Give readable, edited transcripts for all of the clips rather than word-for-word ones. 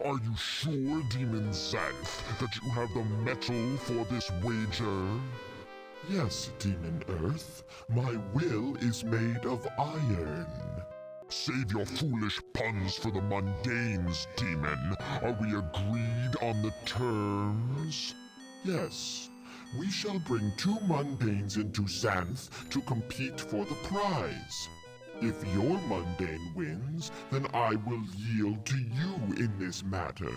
Are you sure, Demon Xanth, that you have the metal for this wager? Yes, Demon Earth. My will is made of iron. Save your foolish puns for the mundanes, Demon. Are we agreed on the terms? Yes. We shall bring 2 mundanes into Xanth to compete for the prize. If your mundane wins, then I will yield to you in this matter.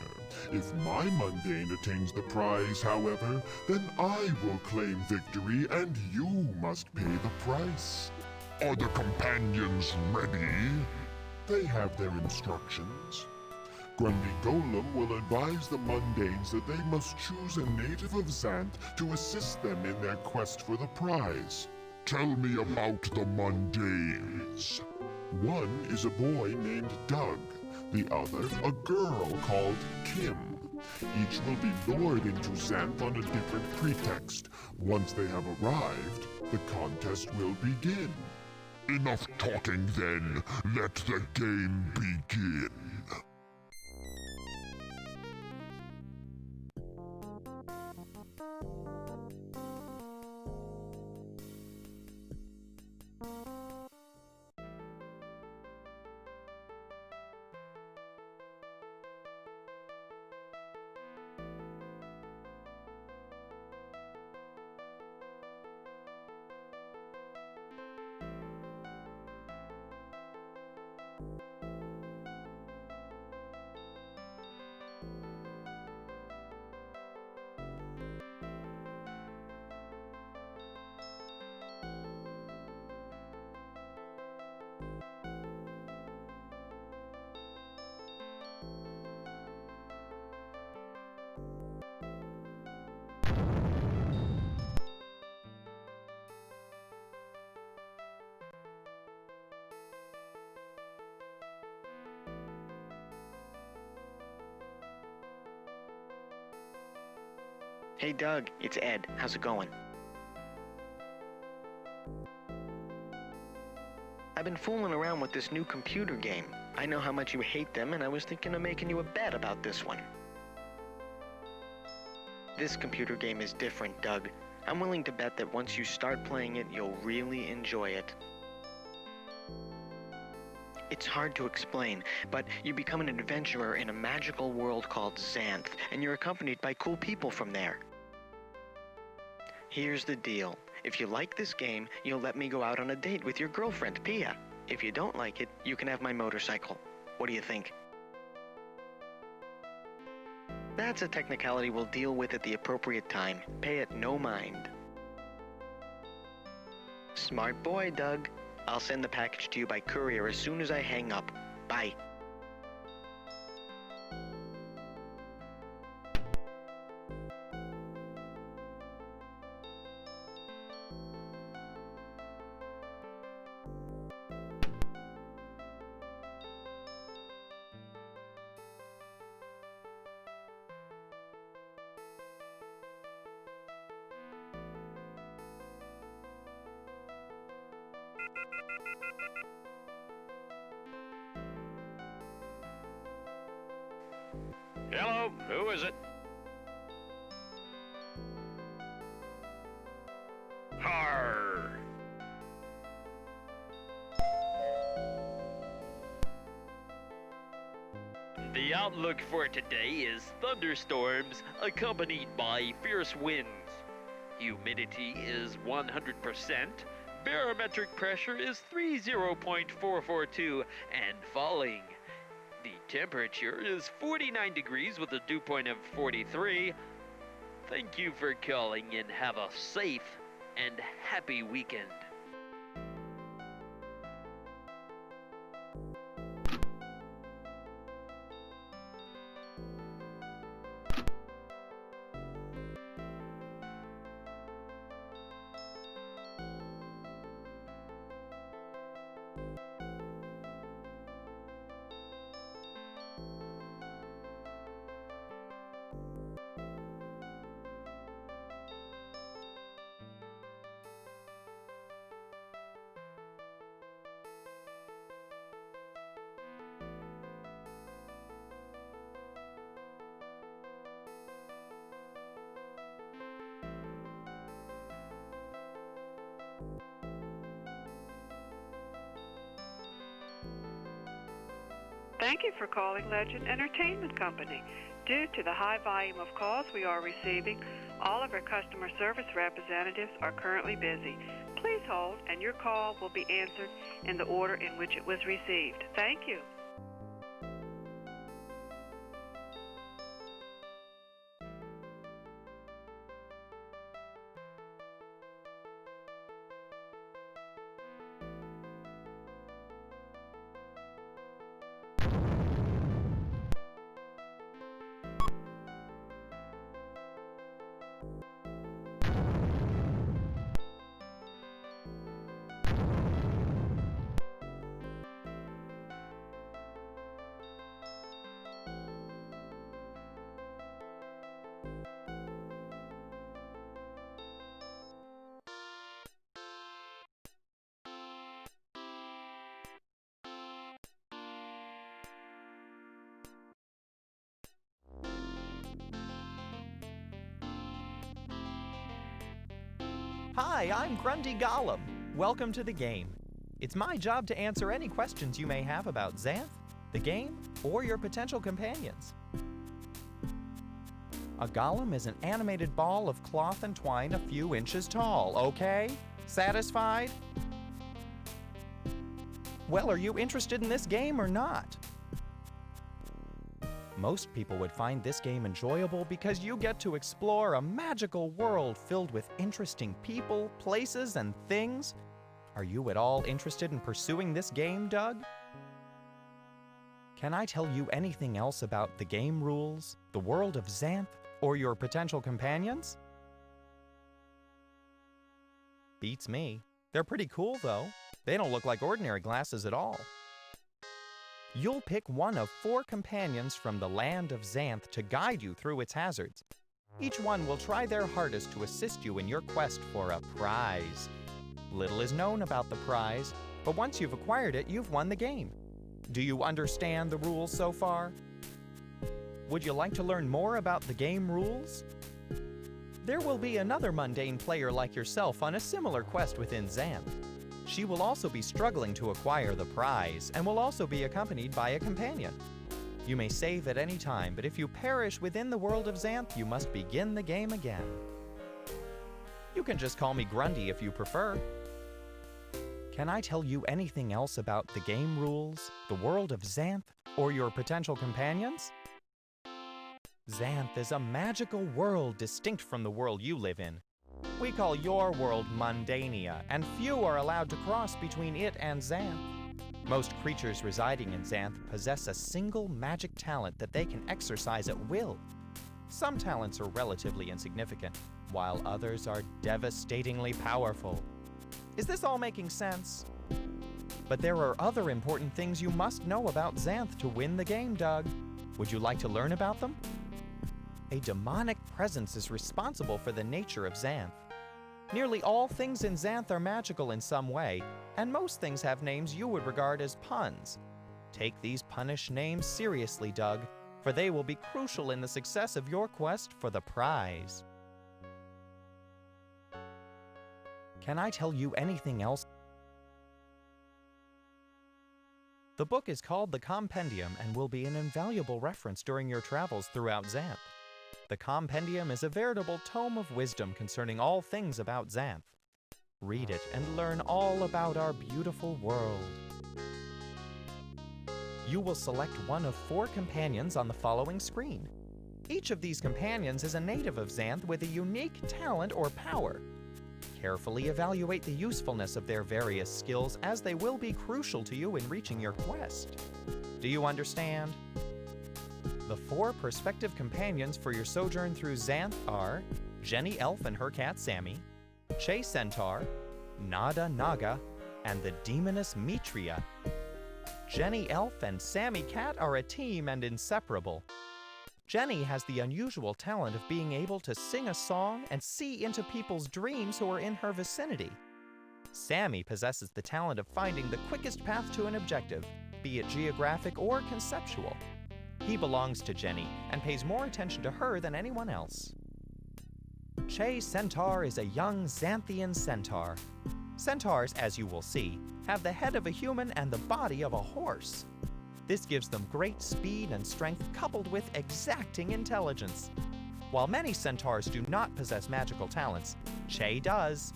If my mundane attains the prize, however, then I will claim victory and you must pay the price. Are the companions ready? They have their instructions. Grundy Golem will advise the mundanes that they must choose a native of Xanth to assist them in their quest for the prize. Tell me about the mundanes. One is a boy named Doug, the other a girl called Kim. Each will be lured into Xanth on a different pretext. Once they have arrived, the contest will begin. Enough talking then. Let the game begin. Hey Doug, it's Ed. How's it going? I've been fooling around with this new computer game. I know how much you hate them, and I was thinking of making you a bet about this one. This computer game is different, Doug. I'm willing to bet that once you start playing it, you'll really enjoy it. It's hard to explain, but you become an adventurer in a magical world called Xanth, and you're accompanied by cool people from there. Here's the deal. If you like this game, you'll let me go out on a date with your girlfriend, Pia. If you don't like it, you can have my motorcycle. What do you think? That's a technicality we'll deal with at the appropriate time. Pay it no mind. Smart boy, Doug. I'll send the package to you by courier as soon as I hang up. Bye. Hello, who is it? Arr! The outlook for today is thunderstorms accompanied by fierce winds. Humidity is 100%, barometric pressure is 30.442 and falling. The temperature is 49 degrees with a dew point of 43. Thank you for calling and have a safe and happy weekend. Thank you for calling Legend Entertainment Company. Due to the high volume of calls we are receiving, all of our customer service representatives are currently busy. Please hold, and your call will be answered in the order in which it was received. Thank you. Hi, I'm Grundy Gollum. Welcome to the game. It's my job to answer any questions you may have about Xanth, the game, or your potential companions. A golem is an animated ball of cloth and twine a few inches tall, okay? Satisfied? Well, are you interested in this game or not? Most people would find this game enjoyable because you get to explore a magical world filled with interesting people, places, and things. Are you at all interested in pursuing this game, Doug? Can I tell you anything else about the game rules, the world of Xanth, or your potential companions? Beats me. They're pretty cool, though. They don't look like ordinary glasses at all. You'll pick one of 4 companions from the land of Xanth to guide you through its hazards. Each one will try their hardest to assist you in your quest for a prize. Little is known about the prize, but once you've acquired it, you've won the game. Do you understand the rules so far? Would you like to learn more about the game rules? There will be another mundane player like yourself on a similar quest within Xanth. She will also be struggling to acquire the prize and will also be accompanied by a companion. You may save at any time, but if you perish within the world of Xanth, you must begin the game again. You can just call me Grundy if you prefer. Can I tell you anything else about the game rules, the world of Xanth, or your potential companions? Xanth is a magical world distinct from the world you live in. We call your world Mundania, and few are allowed to cross between it and Xanth. Most creatures residing in Xanth possess a single magic talent that they can exercise at will. Some talents are relatively insignificant, while others are devastatingly powerful. Is this all making sense? But there are other important things you must know about Xanth to win the game, Doug. Would you like to learn about them? A demonic presence is responsible for the nature of Xanth. Nearly all things in Xanth are magical in some way, and most things have names you would regard as puns. Take these punish names seriously, Doug, for they will be crucial in the success of your quest for the prize. Can I tell you anything else? The book is called The Compendium and will be an invaluable reference during your travels throughout Xanth. The Compendium is a veritable tome of wisdom concerning all things about Xanth. Read it and learn all about our beautiful world. You will select one of 4 companions on the following screen. Each of these companions is a native of Xanth with a unique talent or power. Carefully evaluate the usefulness of their various skills, as they will be crucial to you in reaching your quest. Do you understand? The 4 prospective companions for your sojourn through Xanth are Jenny Elf and her cat Sammy, Che Centaur, Nada Naga, and the demoness Mitria. Jenny Elf and Sammy Cat are a team and inseparable. Jenny has the unusual talent of being able to sing a song and see into people's dreams who are in her vicinity. Sammy possesses the talent of finding the quickest path to an objective, be it geographic or conceptual. He belongs to Jenny and pays more attention to her than anyone else. Che Centaur is a young Xanthian centaur. Centaurs, as you will see, have the head of a human and the body of a horse. This gives them great speed and strength coupled with exacting intelligence. While many centaurs do not possess magical talents, Che does.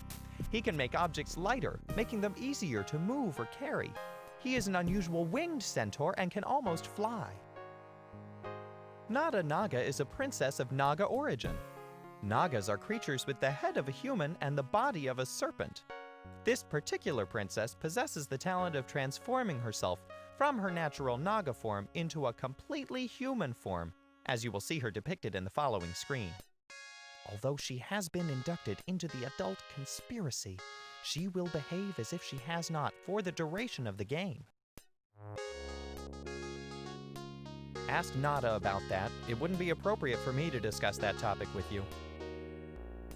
He can make objects lighter, making them easier to move or carry. He is an unusual winged centaur and can almost fly. Nada Naga is a princess of Naga origin. Nagas are creatures with the head of a human and the body of a serpent. This particular princess possesses the talent of transforming herself from her natural Naga form into a completely human form, as you will see her depicted in the following screen. Although she has been inducted into the adult conspiracy, she will behave as if she has not for the duration of the game. Ask Nada about that. It wouldn't be appropriate for me to discuss that topic with you.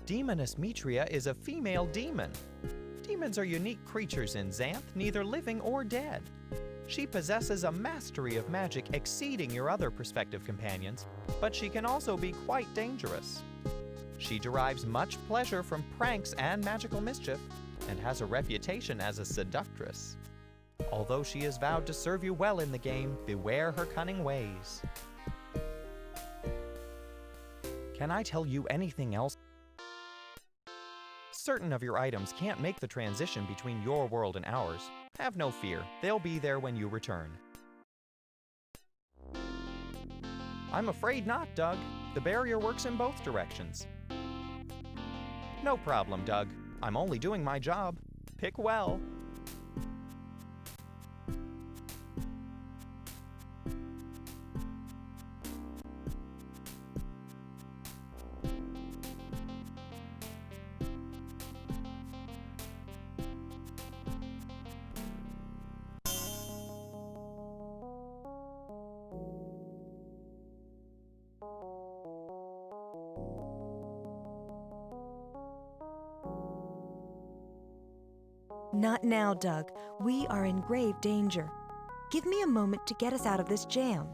Demoness Mitria is a female demon. Demons are unique creatures in Xanth, neither living or dead. She possesses a mastery of magic exceeding your other prospective companions, but she can also be quite dangerous. She derives much pleasure from pranks and magical mischief, and has a reputation as a seductress. Although she is vowed to serve you well in the game, beware her cunning ways. Can I tell you anything else? Certain of your items can't make the transition between your world and ours. Have no fear, they'll be there when you return. I'm afraid not, Doug. The barrier works in both directions. No problem, Doug. I'm only doing my job. Pick well. Not now, Doug. We are in grave danger. Give me a moment to get us out of this jam.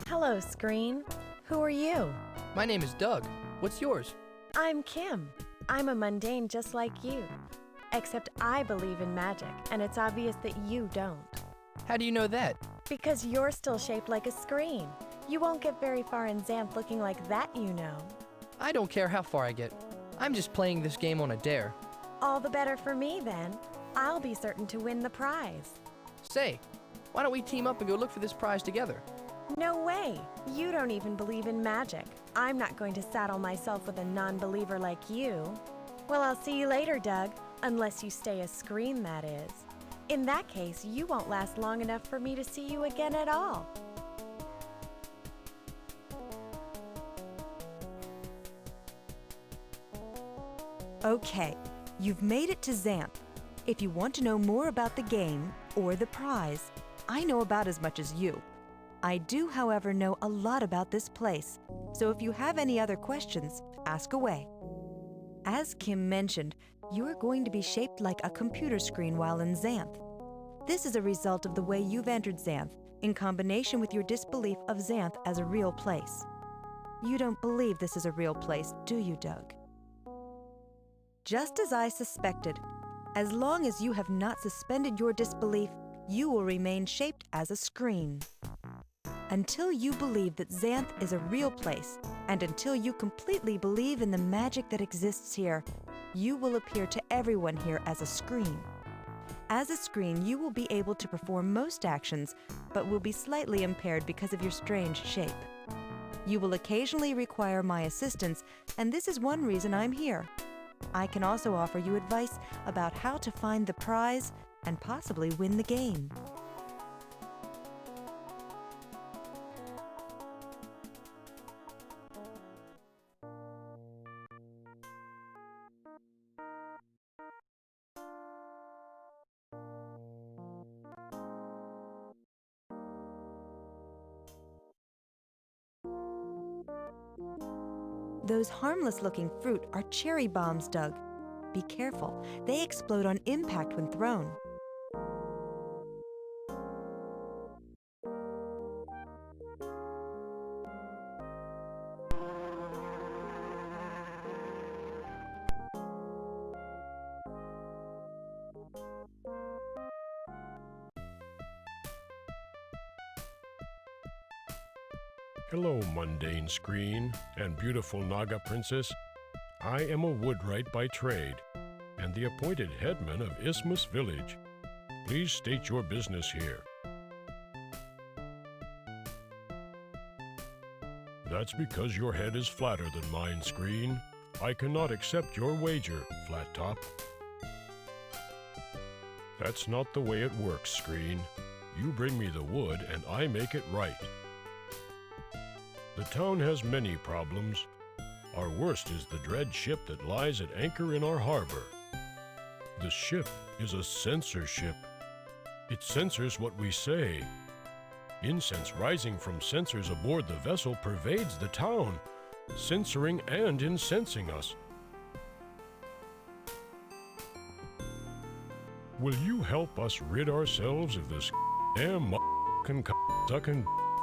Hello, screen. Who are you? My name is Doug. What's yours? I'm Kim. I'm a mundane just like you. Except I believe in magic, and it's obvious that you don't. How do you know that? Because you're still shaped like a screen. You won't get very far in Xanth looking like that, you know. I don't care how far I get. I'm just playing this game on a dare. All the better for me, then. I'll be certain to win the prize. Say, why don't we team up and go look for this prize together? No way! You don't even believe in magic. I'm not going to saddle myself with a non-believer like you. Well, I'll see you later, Doug. Unless you stay a screen, that is. In that case, you won't last long enough for me to see you again at all. Okay, you've made it to Xanth. If you want to know more about the game or the prize, I know about as much as you. I do, however, know a lot about this place, so if you have any other questions, ask away. As Kim mentioned, you are going to be shaped like a computer screen while in Xanth. This is a result of the way you've entered Xanth, in combination with your disbelief of Xanth as a real place. You don't believe this is a real place, do you, Doug? Just as I suspected, as long as you have not suspended your disbelief, you will remain shaped as a screen. Until you believe that Xanth is a real place, and until you completely believe in the magic that exists here, you will appear to everyone here as a screen. As a screen, you will be able to perform most actions, but will be slightly impaired because of your strange shape. You will occasionally require my assistance, and this is one reason I'm here. I can also offer you advice about how to find the prize and possibly win the game. Those harmless-looking fruit are cherry bombs, Doug. Be careful. They explode on impact when thrown. Hello, mundane screen and beautiful Naga princess. I am a woodwright by trade, and the appointed headman of Isthmus Village. Please state your business here. That's because your head is flatter than mine, Screen. I cannot accept your wager, Flat Top. That's not the way it works, Screen. You bring me the wood, and I make it right. The town has many problems. Our worst is the dread ship that lies at anchor in our harbor. The ship is a censorship. It censors what we say. Incense rising from censers aboard the vessel pervades the town, censoring and incensing us. Will you help us rid ourselves of this damn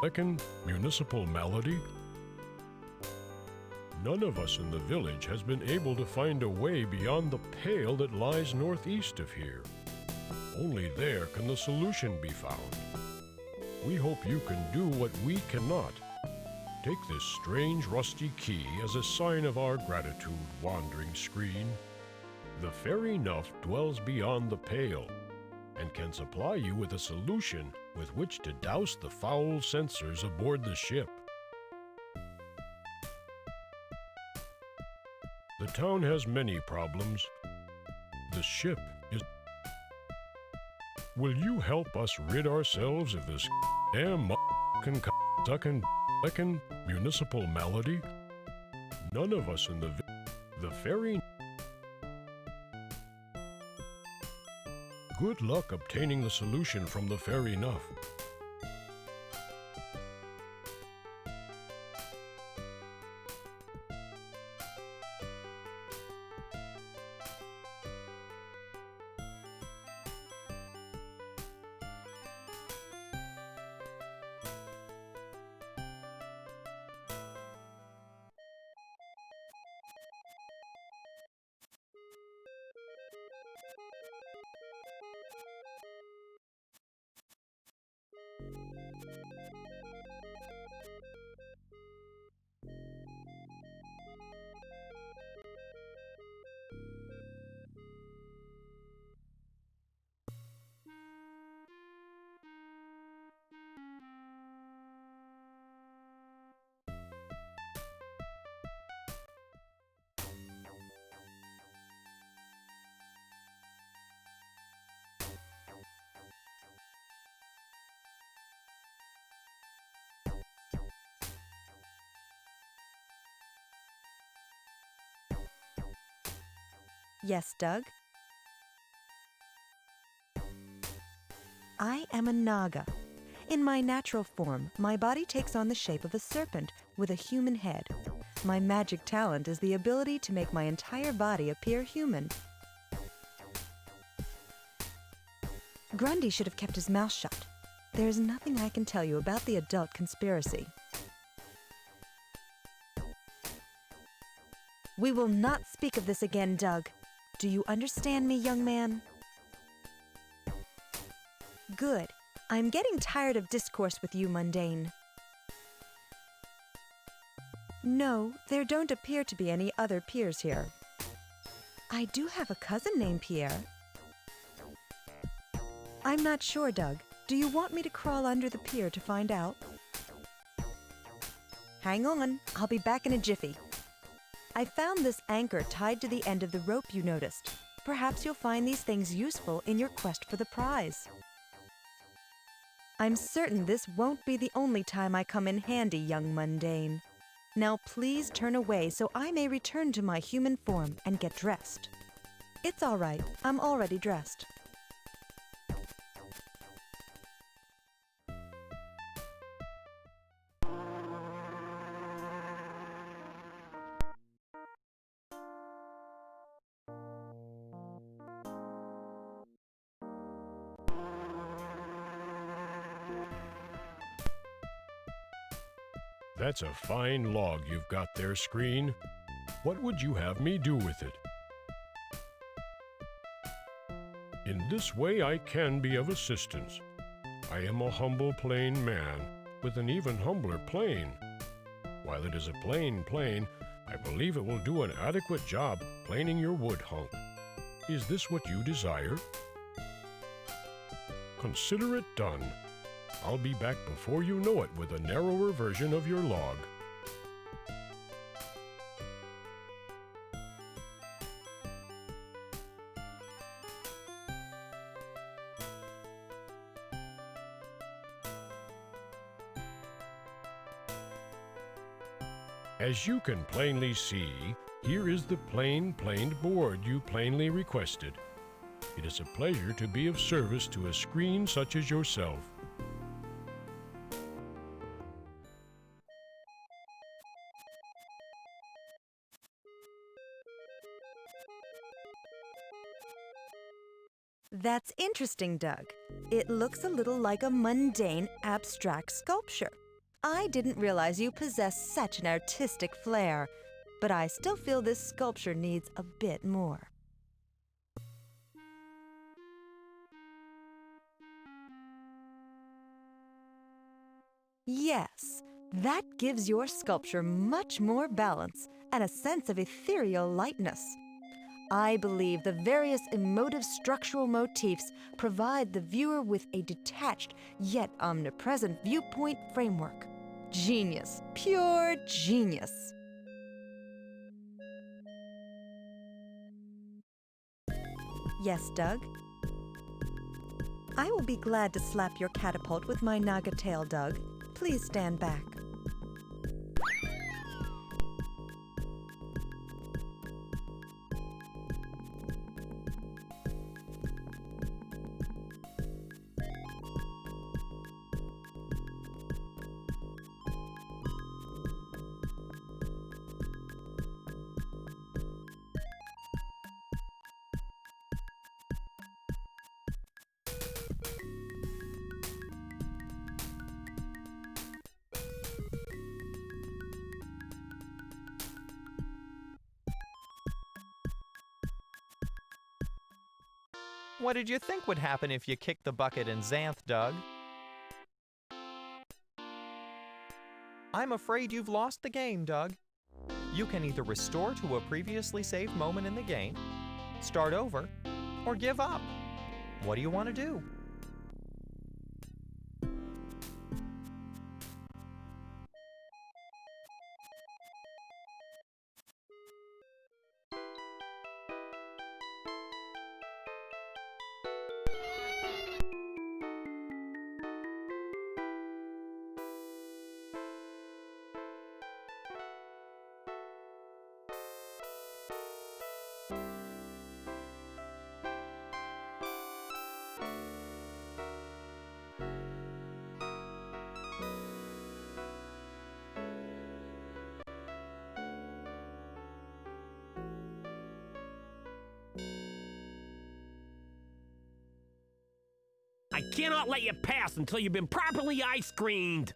sucking municipal malady? None of us in the village has been able to find a way beyond the pale that lies northeast of here. Only there can the solution be found. We hope you can do what we cannot. Take this strange rusty key as a sign of our gratitude, wandering Screen. The fairy Nuff dwells beyond the pale and can supply you with a solution with which to douse the foul censors aboard the ship. The town has many problems. The ship is... Will you help us rid ourselves of this damn sucking municipal malady? None of us in the fairy... Good luck obtaining the solution from the fairy Nuff. Yes, Doug? I am a Naga. In my natural form, my body takes on the shape of a serpent with a human head. My magic talent is the ability to make my entire body appear human. Grundy should have kept his mouth shut. There is nothing I can tell you about the adult conspiracy. We will not speak of this again, Doug. Do you understand me, young man? Good. I'm getting tired of discourse with you, mundane. No, there don't appear to be any other peers here. I do have a cousin named Pierre. I'm not sure, Doug. Do you want me to crawl under the pier to find out? Hang on, I'll be back in a jiffy. I found this anchor tied to the end of the rope you noticed. Perhaps you'll find these things useful in your quest for the prize. I'm certain this won't be the only time I come in handy, young mundane. Now please turn away so I may return to my human form and get dressed. It's all right, I'm already dressed. That's a fine log you've got there, Screen. What would you have me do with it? In this way I can be of assistance. I am a humble plain man with an even humbler plane. While it is a plain plane, I believe it will do an adequate job planing your wood hunk. Is this what you desire? Consider it done. I'll be back before you know it with a narrower version of your log. As you can plainly see, here is the planed board you plainly requested. It is a pleasure to be of service to a screen such as yourself. That's interesting, Doug. It looks a little like a mundane, abstract sculpture. I didn't realize you possessed such an artistic flair, but I still feel this sculpture needs a bit more. Yes, that gives your sculpture much more balance and a sense of ethereal lightness. I believe the various emotive structural motifs provide the viewer with a detached yet omnipresent viewpoint framework. Genius, pure genius. Yes, Doug? I will be glad to slap your catapult with my naga tail, Doug. Please stand back. What did you think would happen if you kicked the bucket in Xanth, Doug? I'm afraid you've lost the game, Doug. You can either restore to a previously saved moment in the game, start over, or give up. What do you want to do? I cannot let you pass until you've been properly eye-screened.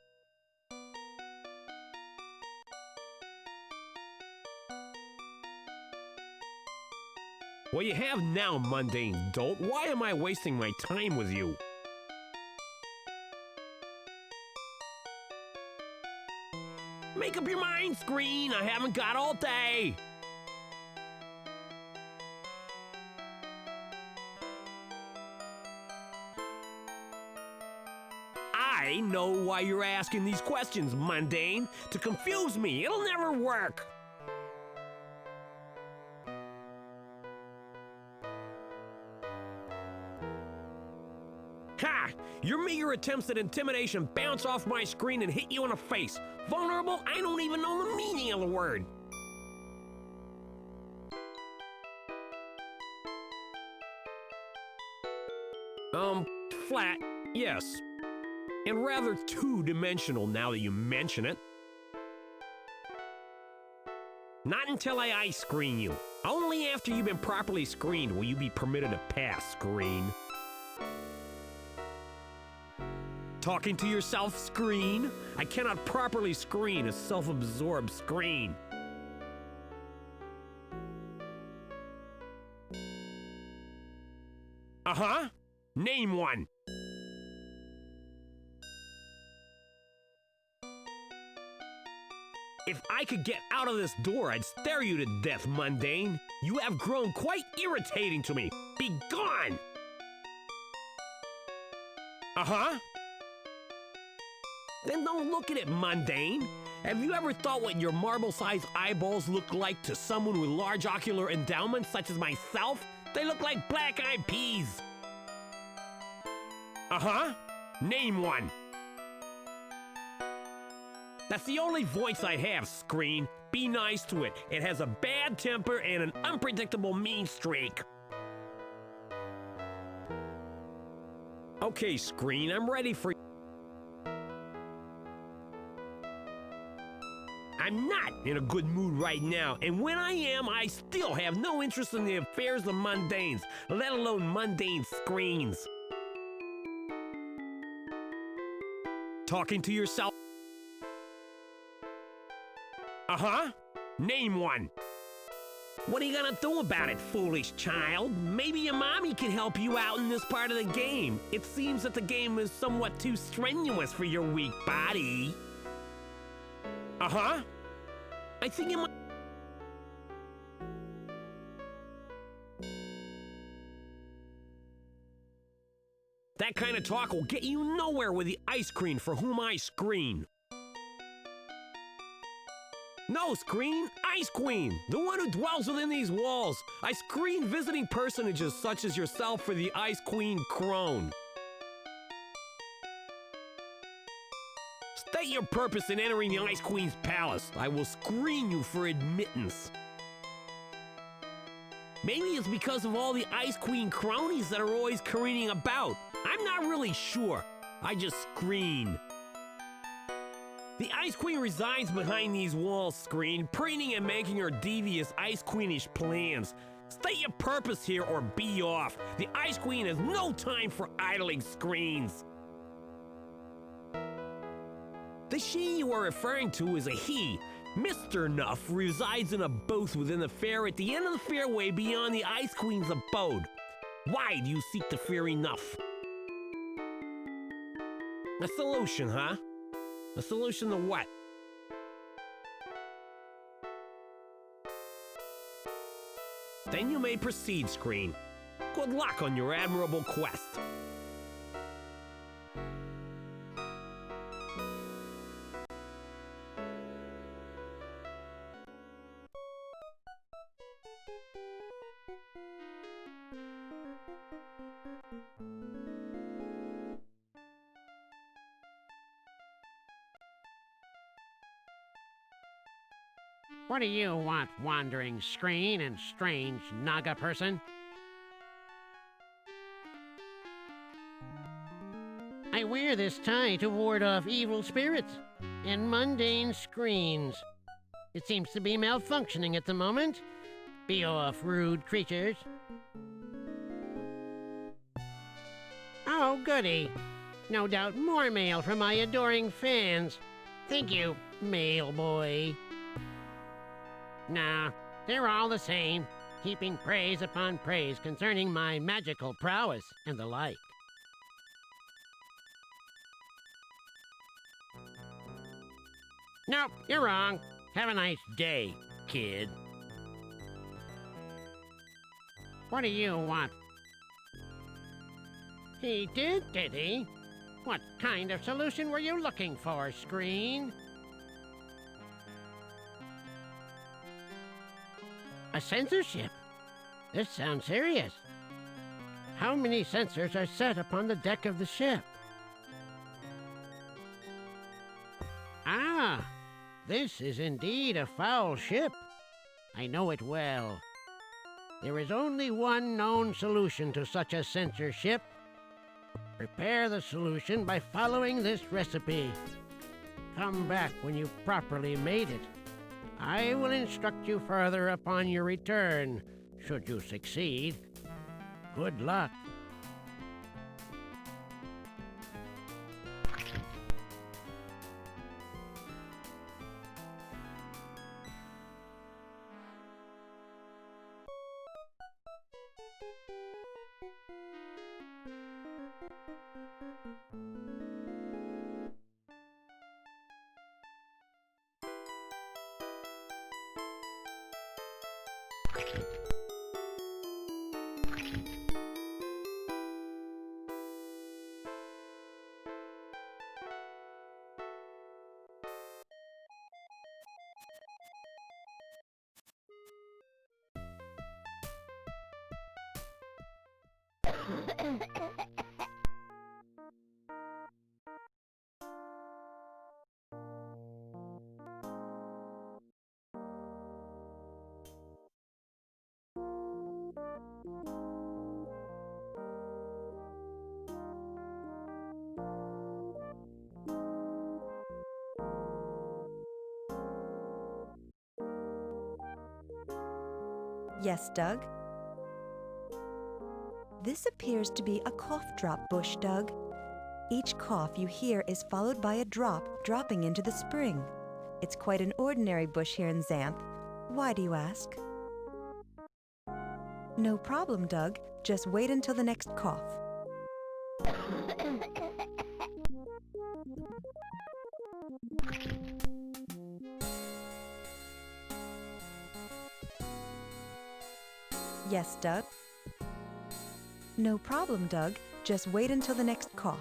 Well, you have now, mundane dolt. Why am I wasting my time with you? Make up your mind, Screen. I haven't got all day. I know why you're asking these questions, mundane. To confuse me. It'll never work. Ha! Your meager attempts at intimidation bounce off my screen and hit you in the face. Vulnerable? I don't even know the meaning of the word. Flat, yes. And rather two-dimensional now that you mention it. Not until I eye-screen you. Only after you've been properly screened will you be permitted to pass, Screen. Talking to yourself, screen? I cannot properly screen a self-absorbed screen. Uh-huh. Name one. If I could get out of this door, I'd stare you to death, mundane. You have grown quite irritating to me. Be gone! Uh-huh. Then don't look at it, mundane. Have you ever thought what your marble-sized eyeballs look like to someone with large ocular endowments such as myself? They look like black-eyed peas. Uh-huh. Name one. That's the only voice I have, screen. Be nice to it. It has a bad temper and an unpredictable mean streak. Okay, screen, I'm ready for... I'm not in a good mood right now, and when I am, I still have no interest in the affairs of mundanes, let alone mundane screens. Talking to yourself? Uh-huh. Name one. What are you gonna do about it, foolish child? Maybe your mommy can help you out in this part of the game. It seems that the game is somewhat too strenuous for your weak body. Uh-huh. I think it might... That kind of talk will get you nowhere with the ice queen for whom I screen. No, screen, Ice Queen, the one who dwells within these walls. I screen visiting personages such as yourself for the Ice Queen Crone. State your purpose in entering the Ice Queen's palace. I will screen you for admittance. Maybe it's because of all the Ice Queen cronies that are always careening about. I'm not really sure. I just screen. The Ice Queen resides behind these walls, screen, preening and making her devious Ice Queenish plans. State your purpose here or be off. The Ice Queen has no time for idling screens. The she you are referring to is a he. Mr. Nuff resides in a booth within the fair at the end of the fairway beyond the Ice Queen's abode. Why do you seek the fairy Nuff? A solution, huh? A solution to what? Then you may proceed, screen. Good luck on your admirable quest. What do you want, wandering screen and strange Naga person? I wear this tie to ward off evil spirits and mundane screens. It seems to be malfunctioning at the moment. Be off, rude creatures. Oh, goody. No doubt more mail from my adoring fans. Thank you, mail boy. Nah, they're all the same, heaping praise upon praise concerning my magical prowess and the like. Nope, you're wrong. Have a nice day, kid. What do you want? He did he? What kind of solution were you looking for, screen? A censorship? This sounds serious. How many sensors are set upon the deck of the ship? Ah, this is indeed a foul ship. I know it well. There is only one known solution to such a censorship. Prepare the solution by following this recipe. Come back when you've properly made it. I will instruct you further upon your return, should you succeed. Good luck. Yes, Doug? This appears to be a cough drop bush, Doug. Each cough you hear is followed by a drop dropping into the spring. It's quite an ordinary bush here in Xanth. Why do you ask? No problem, Doug. Just wait until the next cough. Yes, Doug? No problem, Doug. Just wait until the next cough.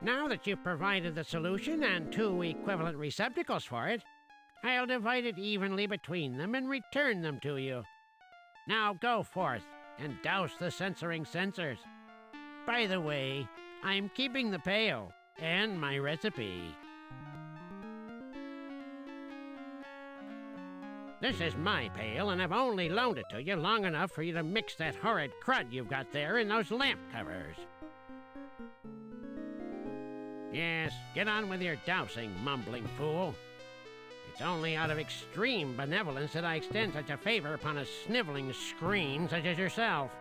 Now that you've provided the solution and 2 equivalent receptacles for it, I'll divide it evenly between them and return them to you. Now go forth and douse the censoring sensors. By the way, I'm keeping the pail and my recipe. This is my pail, and I've only loaned it to you long enough for you to mix that horrid crud you've got there in those lamp covers. Yes, get on with your dousing, mumbling fool. It's only out of extreme benevolence that I extend such a favor upon a sniveling screen such as yourself.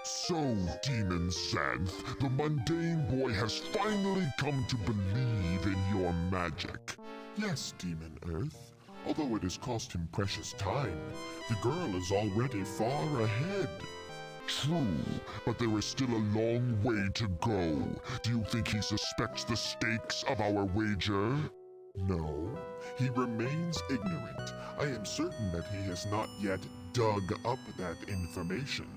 So, Demon Xanth, the mundane boy has finally come to believe in your magic. Yes, Demon Earth. Although it has cost him precious time, the girl is already far ahead. True, but there is still a long way to go. Do you think he suspects the stakes of our wager? No, he remains ignorant. I am certain that he has not yet dug up that information.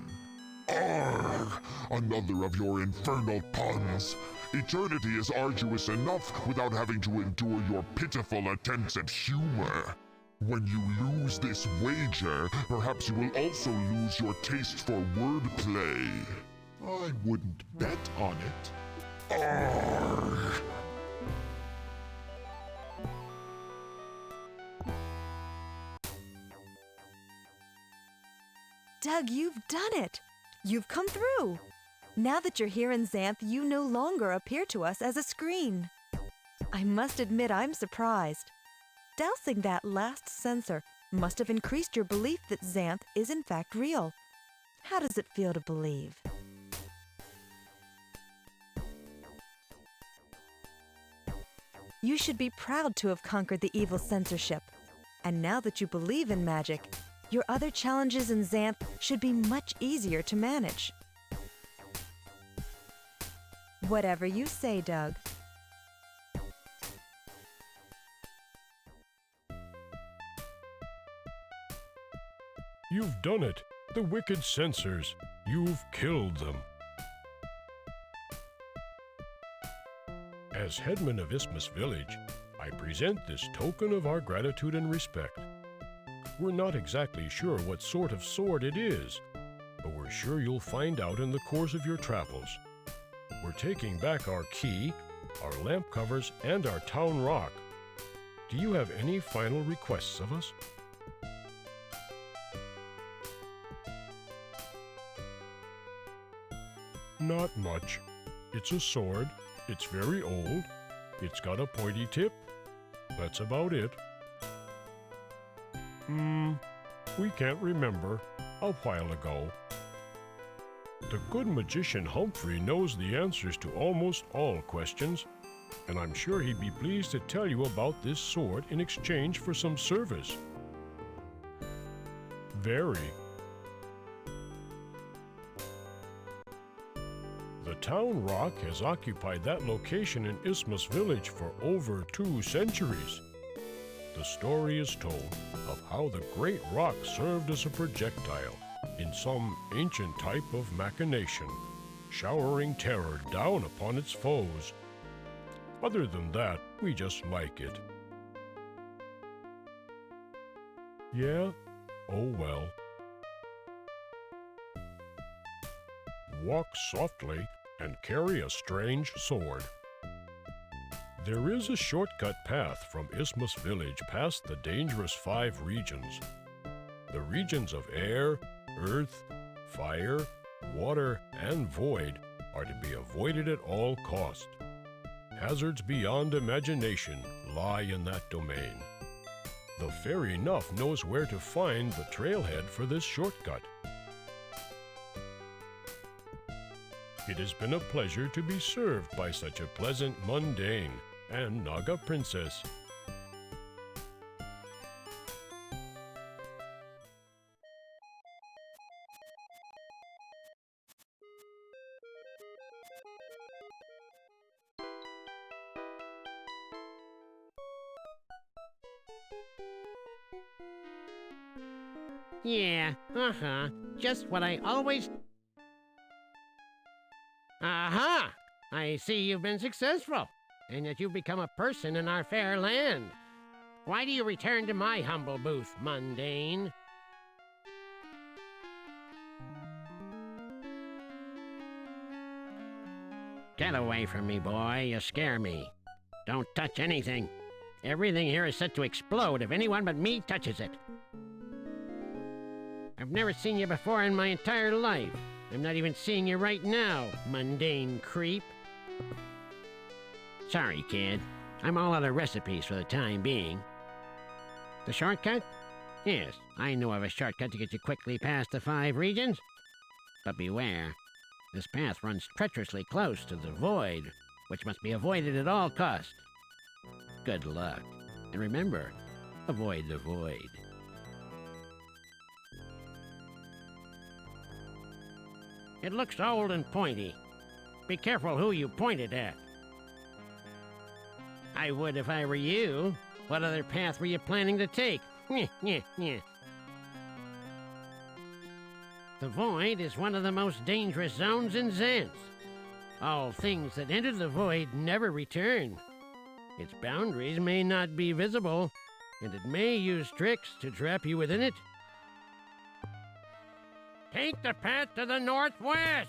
Arrgh! Another of your infernal puns. Eternity is arduous enough without having to endure your pitiful attempts at humor. When you lose this wager, perhaps you will also lose your taste for wordplay. I wouldn't bet on it. Arrgh! Doug, you've done it! You've come through! Now that you're here in Xanth, you no longer appear to us as a screen. I must admit I'm surprised. Dousing that last sensor must have increased your belief that Xanth is in fact real. How does it feel to believe? You should be proud to have conquered the evil censorship. And now that you believe in magic, your other challenges in Xanth should be much easier to manage. Whatever you say, Doug. You've done it! The wicked censors! You've killed them! As headman of Isthmus Village, I present this token of our gratitude and respect. We're not exactly sure what sort of sword it is, but we're sure you'll find out in the course of your travels. We're taking back our key, our lamp covers, and our town rock. Do you have any final requests of us? Not much. It's a sword. It's very old. It's got a pointy tip. That's about it. We can't remember. A while ago. The good magician Humphrey knows the answers to almost all questions, and I'm sure he'd be pleased to tell you about this sword in exchange for some service. Very. The town rock has occupied that location in Isthmus Village for over 2 centuries. The story is told of how the great rock served as a projectile in some ancient type of machination, showering terror down upon its foes. Other than that, we just like it. Yeah? Oh well. Walk softly and carry a strange sword. There is a shortcut path from Isthmus Village past the dangerous 5 regions. The regions of air, earth, fire, water, and void are to be avoided at all cost. Hazards beyond imagination lie in that domain. The Fairy Nuff knows where to find the trailhead for this shortcut. It has been a pleasure to be served by such a pleasant mundane and Naga princess. Yeah, just what I always... Aha! I see you've been successful, and that you've become a person in our fair land. Why do you return to my humble booth, mundane? Get away from me, boy. You scare me. Don't touch anything. Everything here is set to explode if anyone but me touches it. I've never seen you before in my entire life. I'm not even seeing you right now, mundane creep. Sorry, kid. I'm all out of recipes for the time being. The shortcut? Yes, I know of a shortcut to get you quickly past the 5 regions. But beware. This path runs treacherously close to the void, which must be avoided at all costs. Good luck. And remember, avoid the void. It looks old and pointy. Be careful who you point it at. I would if I were you. What other path were you planning to take? The void is one of the most dangerous zones in Xanth. All things that enter the void never return. Its boundaries may not be visible, and it may use tricks to trap you within it. Take the path to the northwest!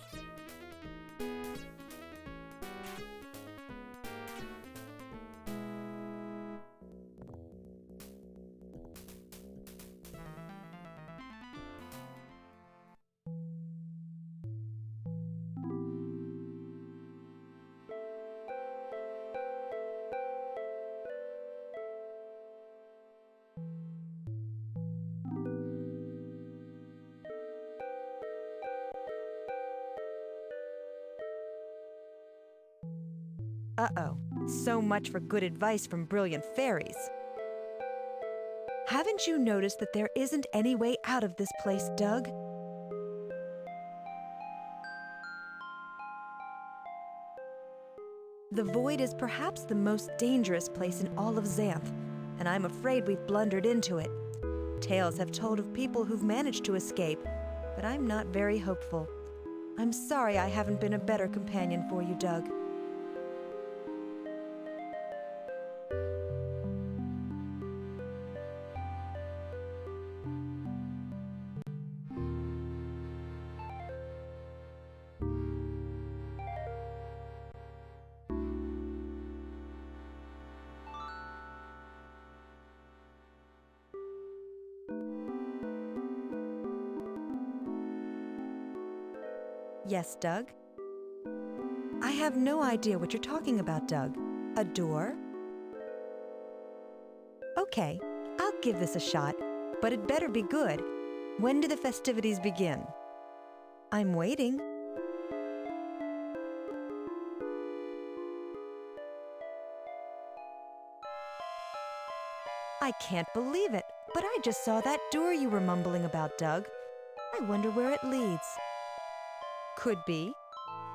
Uh-oh. So much for good advice from brilliant fairies. Haven't you noticed that there isn't any way out of this place, Doug? The void is perhaps the most dangerous place in all of Xanth, and I'm afraid we've blundered into it. Tales have told of people who've managed to escape, but I'm not very hopeful. I'm sorry I haven't been a better companion for you, Doug. Yes, Doug? I have no idea what you're talking about, Doug. A door? Okay, I'll give this a shot, but it better be good. When do the festivities begin? I'm waiting. I can't believe it, but I just saw that door you were mumbling about, Doug. I wonder where it leads. Could be.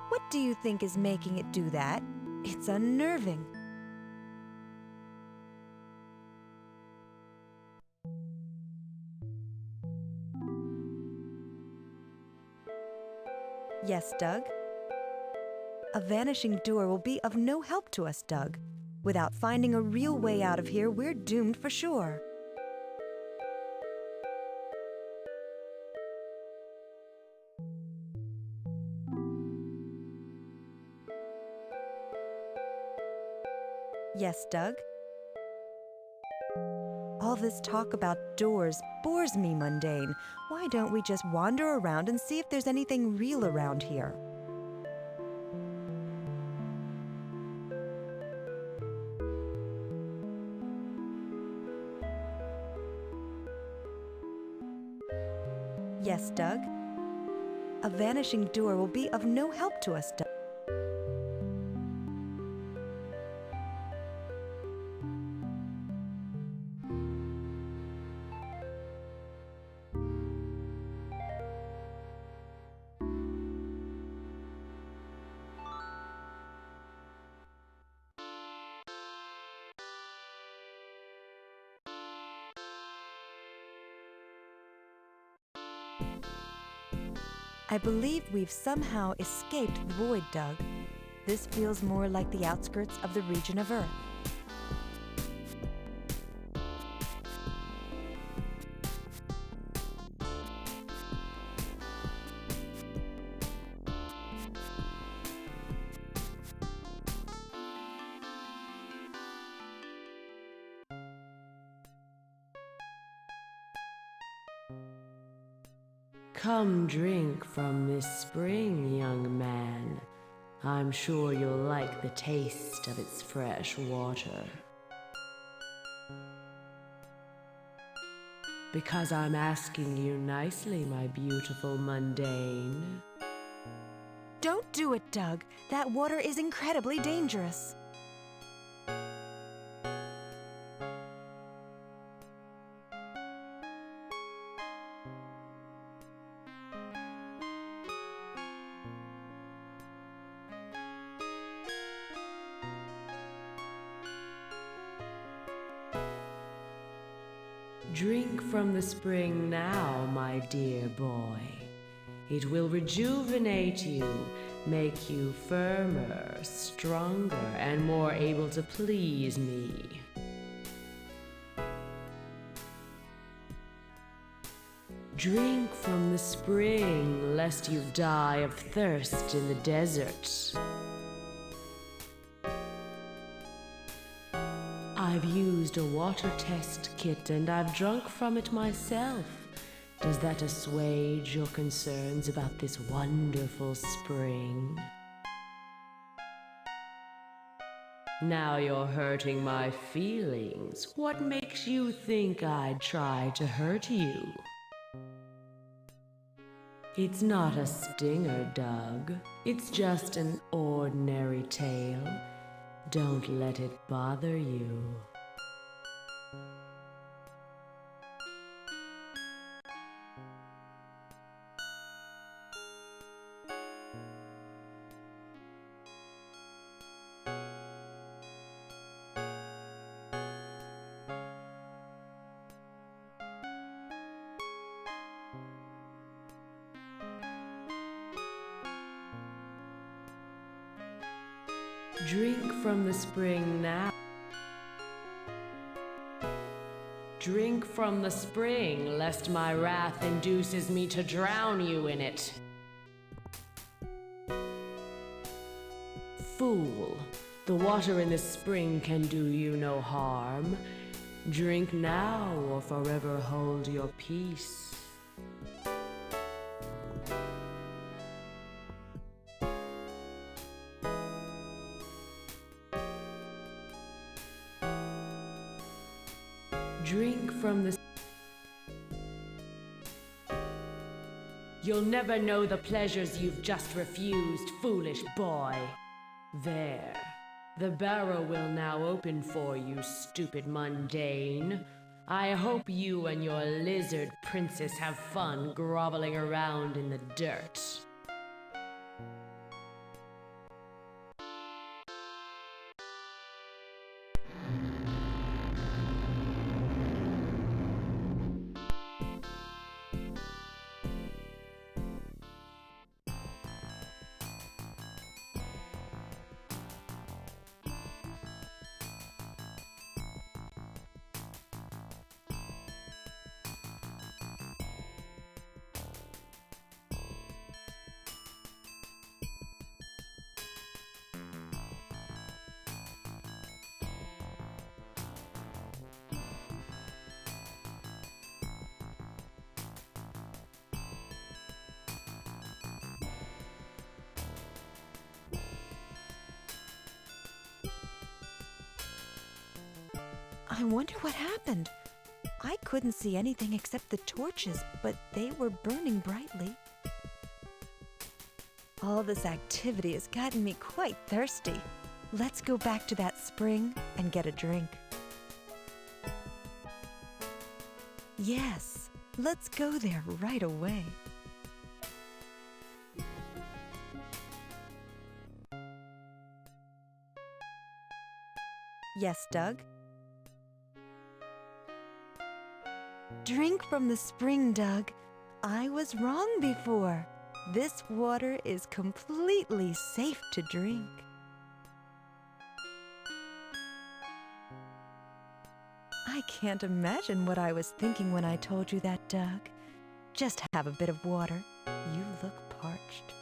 What do you think is making it do that? It's unnerving. Yes, Doug? A vanishing door will be of no help to us, Doug. Without finding a real way out of here, we're doomed for sure. Yes, Doug? All this talk about doors bores me, Mundane. Why don't we just wander around and see if there's anything real around here? Yes, Doug? A vanishing door will be of no help to us, Doug. I believe we've somehow escaped the void, Doug. This feels more like the outskirts of the region of Earth. Come drink from this spring, young man. I'm sure you'll like the taste of its fresh water. Because I'm asking you nicely, my beautiful mundane. Don't do it, Doug. That water is incredibly dangerous. Drink from the spring now, my dear boy. It will rejuvenate you, make you firmer, stronger, and more able to please me. Drink from the spring, lest you die of thirst in the desert. I've used a water test kit and I've drunk from it myself. Does that assuage your concerns about this wonderful spring? Now you're hurting my feelings. What makes you think I'd try to hurt you? It's not a stinger, Doug. It's just an ordinary tale. Don't let it bother you. Drink from the spring now. Drink from the spring, lest my wrath induces me to drown you in it. Fool, the water in the spring can do you no harm. Drink now or forever hold your peace. Drink from the... You'll never know the pleasures you've just refused, foolish boy. There. The barrow will now open for you, stupid mundane. I hope you and your lizard princess have fun groveling around in the dirt. I wonder what happened. I couldn't see anything except the torches, but they were burning brightly. All this activity has gotten me quite thirsty. Let's go back to that spring and get a drink. Yes, let's go there right away. Yes, Doug? Drink from the spring, Doug. I was wrong before. This water is completely safe to drink. I can't imagine what I was thinking when I told you that, Doug. Just have a bit of water. You look parched.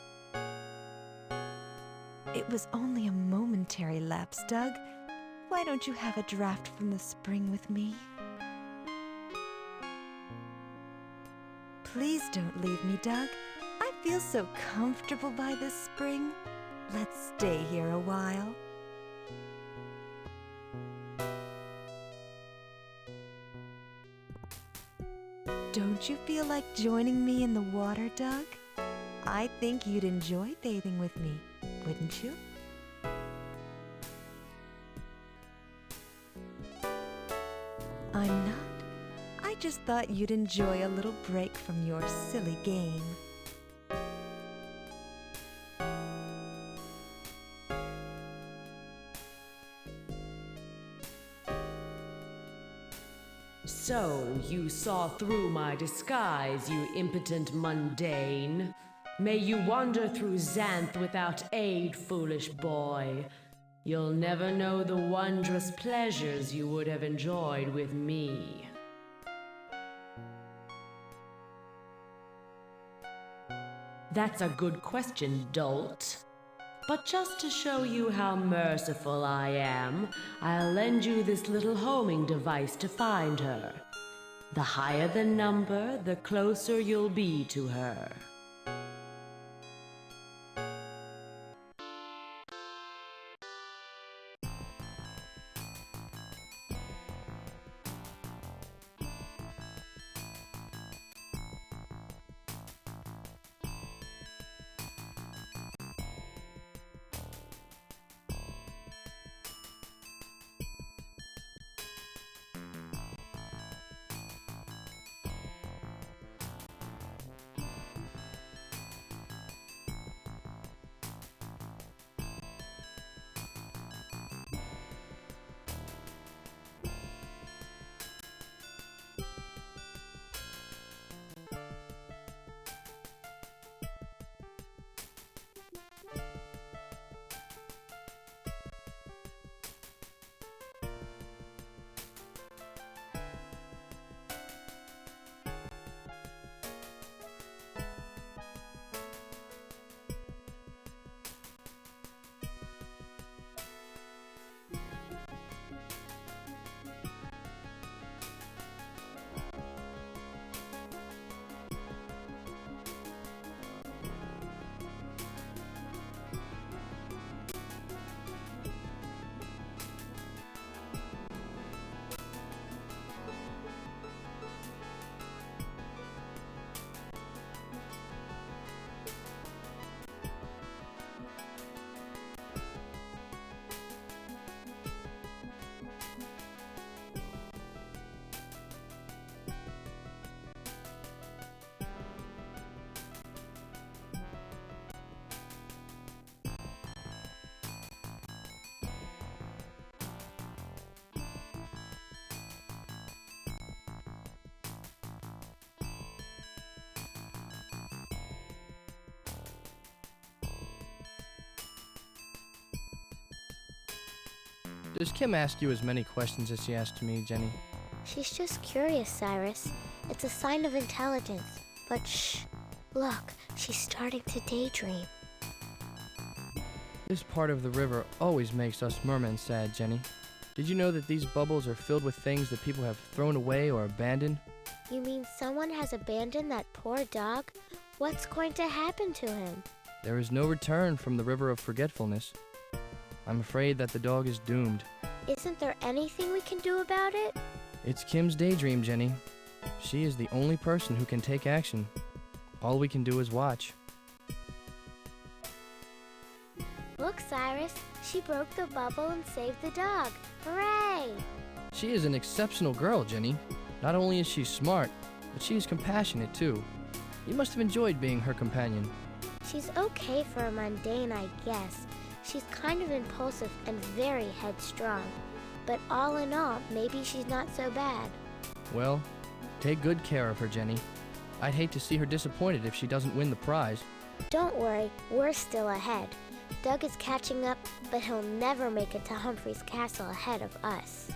It was only a momentary lapse, Doug. Why don't you have a draft from the spring with me? Please don't leave me, Doug. I feel so comfortable by this spring. Let's stay here a while. Don't you feel like joining me in the water, Doug? I think you'd enjoy bathing with me, wouldn't you? I'm not. I just thought you'd enjoy a little break from your silly game. So, you saw through my disguise, you impotent mundane. May you wander through Xanth without aid, foolish boy. You'll never know the wondrous pleasures you would have enjoyed with me. That's a good question, dolt. But just to show you how merciful I am, I'll lend you this little homing device to find her. The higher the number, the closer you'll be to her. Does Kim ask you as many questions as she asked me, Jenny? She's just curious, Cyrus. It's a sign of intelligence. But shh. Look, she's starting to daydream. This part of the river always makes us mermen sad, Jenny. Did you know that these bubbles are filled with things that people have thrown away or abandoned? You mean someone has abandoned that poor dog? What's going to happen to him? There is no return from the river of forgetfulness. I'm afraid that the dog is doomed. Isn't there anything we can do about it? It's Kim's daydream, Jenny. She is the only person who can take action. All we can do is watch. Look, Cyrus. She broke the bubble and saved the dog. Hooray! She is an exceptional girl, Jenny. Not only is she smart, but she is compassionate too. You must have enjoyed being her companion. She's okay for a mundane, I guess. She's kind of impulsive and very headstrong. But all in all, maybe she's not so bad. Well, take good care of her, Jenny. I'd hate to see her disappointed if she doesn't win the prize. Don't worry, we're still ahead. Doug is catching up, but he'll never make it to Humphrey's castle ahead of us.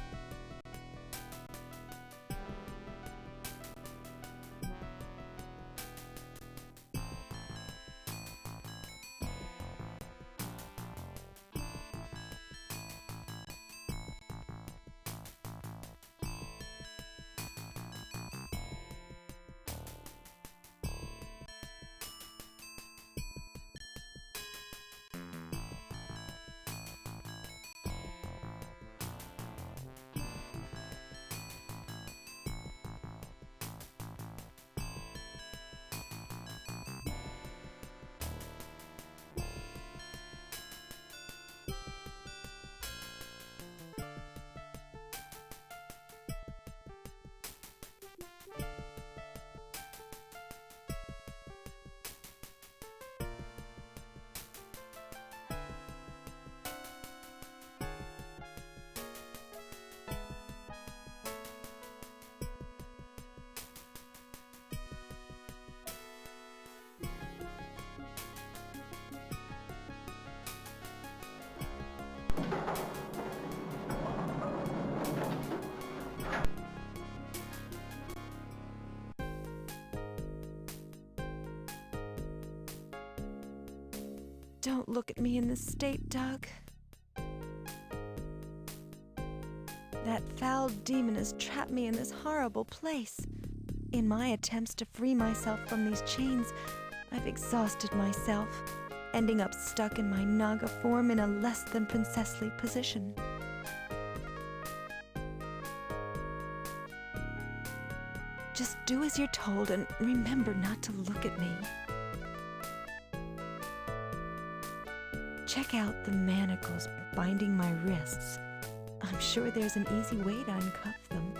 Don't look at me in this state, Doug. That foul demon has trapped me in this horrible place. In my attempts to free myself from these chains, I've exhausted myself, ending up stuck in my Naga form in a less than princessly position. Just do as you're told and remember not to look at me. Check out the manacles binding my wrists. I'm sure there's an easy way to uncuff them.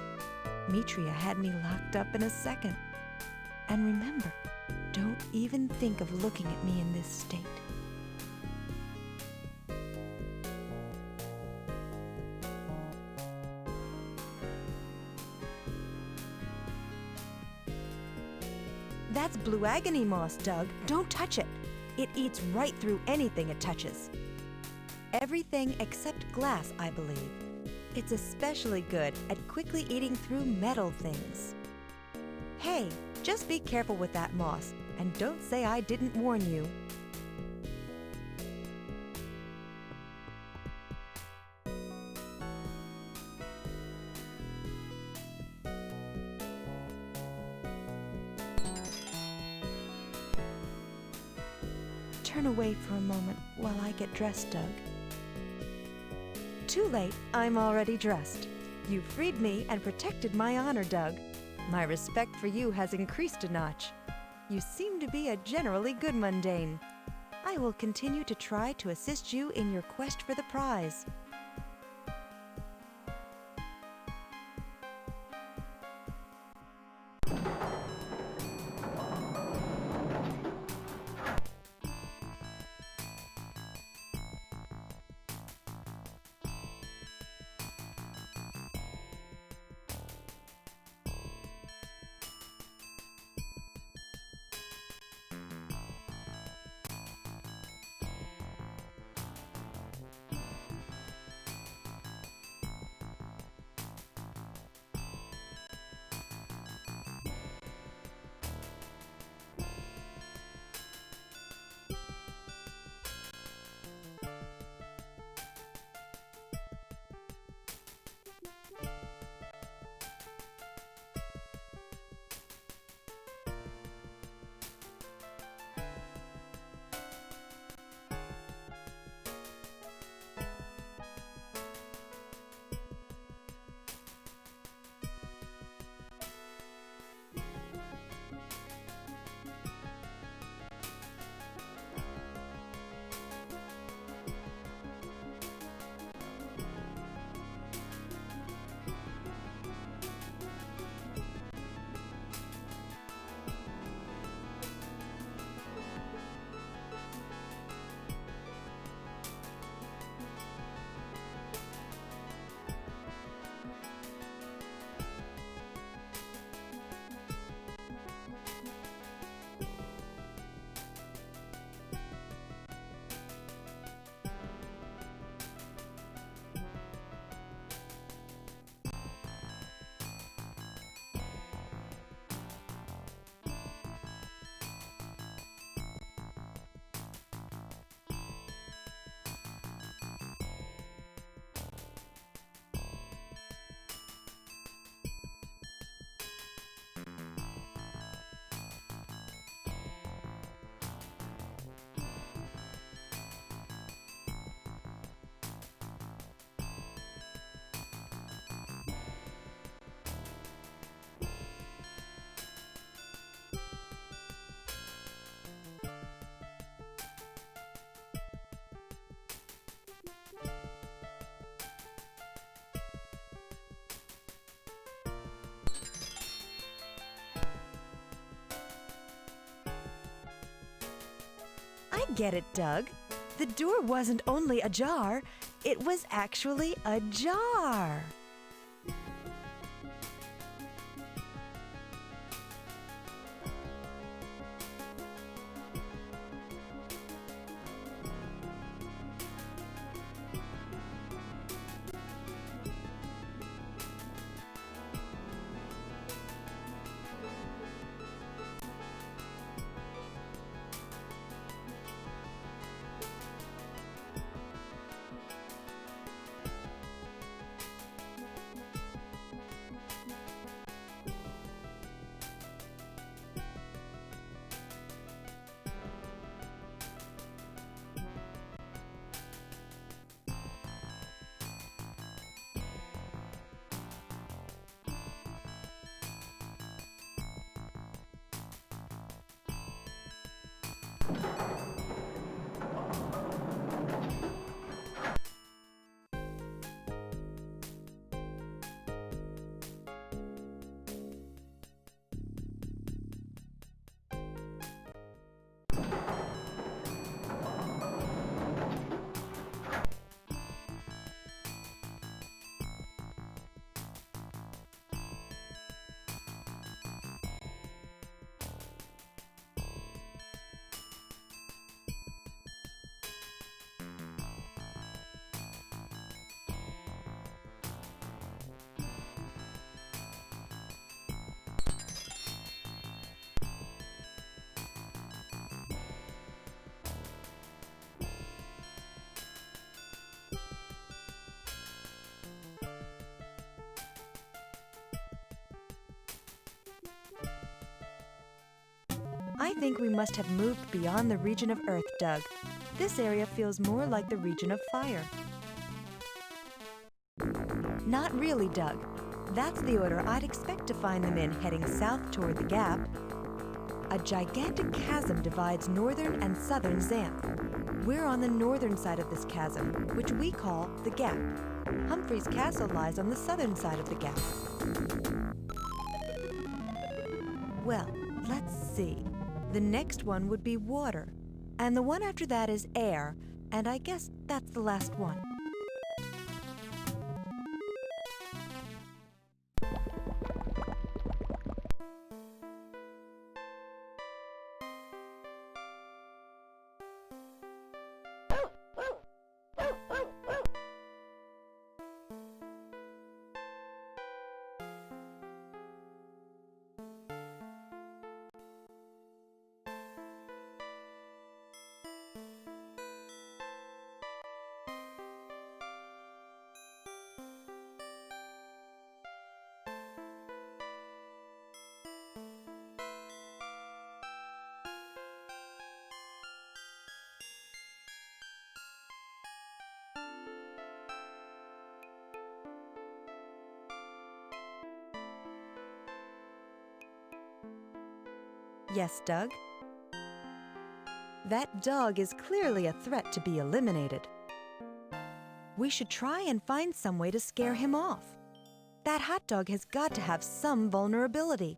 Mitria had me locked up in a second. And remember, don't even think of looking at me in this state. That's blue agony moss, Doug. Don't touch it. It eats right through anything it touches. Everything except glass, I believe. It's especially good at quickly eating through metal things. Hey, just be careful with that moss, and don't say I didn't warn you. Turn away for a moment while I get dressed, Doug. Too late, I'm already dressed. You freed me and protected my honor, Doug. My respect for you has increased a notch. You seem to be a generally good mundane. I will continue to try to assist you in your quest for the prize. I get it, Doug. The door wasn't only ajar, it was actually a jar. I think we must have moved beyond the region of Earth, Doug. This area feels more like the region of fire. Not really, Doug. That's the order I'd expect to find them in heading south toward the Gap. A gigantic chasm divides northern and southern Xanth. We're on the northern side of this chasm, which we call the Gap. Humphrey's castle lies on the southern side of the Gap. Well, let's see. The next one would be water, and the one after that is air, and I guess that's the last one. Yes, Doug? That dog is clearly a threat to be eliminated. We should try and find some way to scare him off. That hot dog has got to have some vulnerability.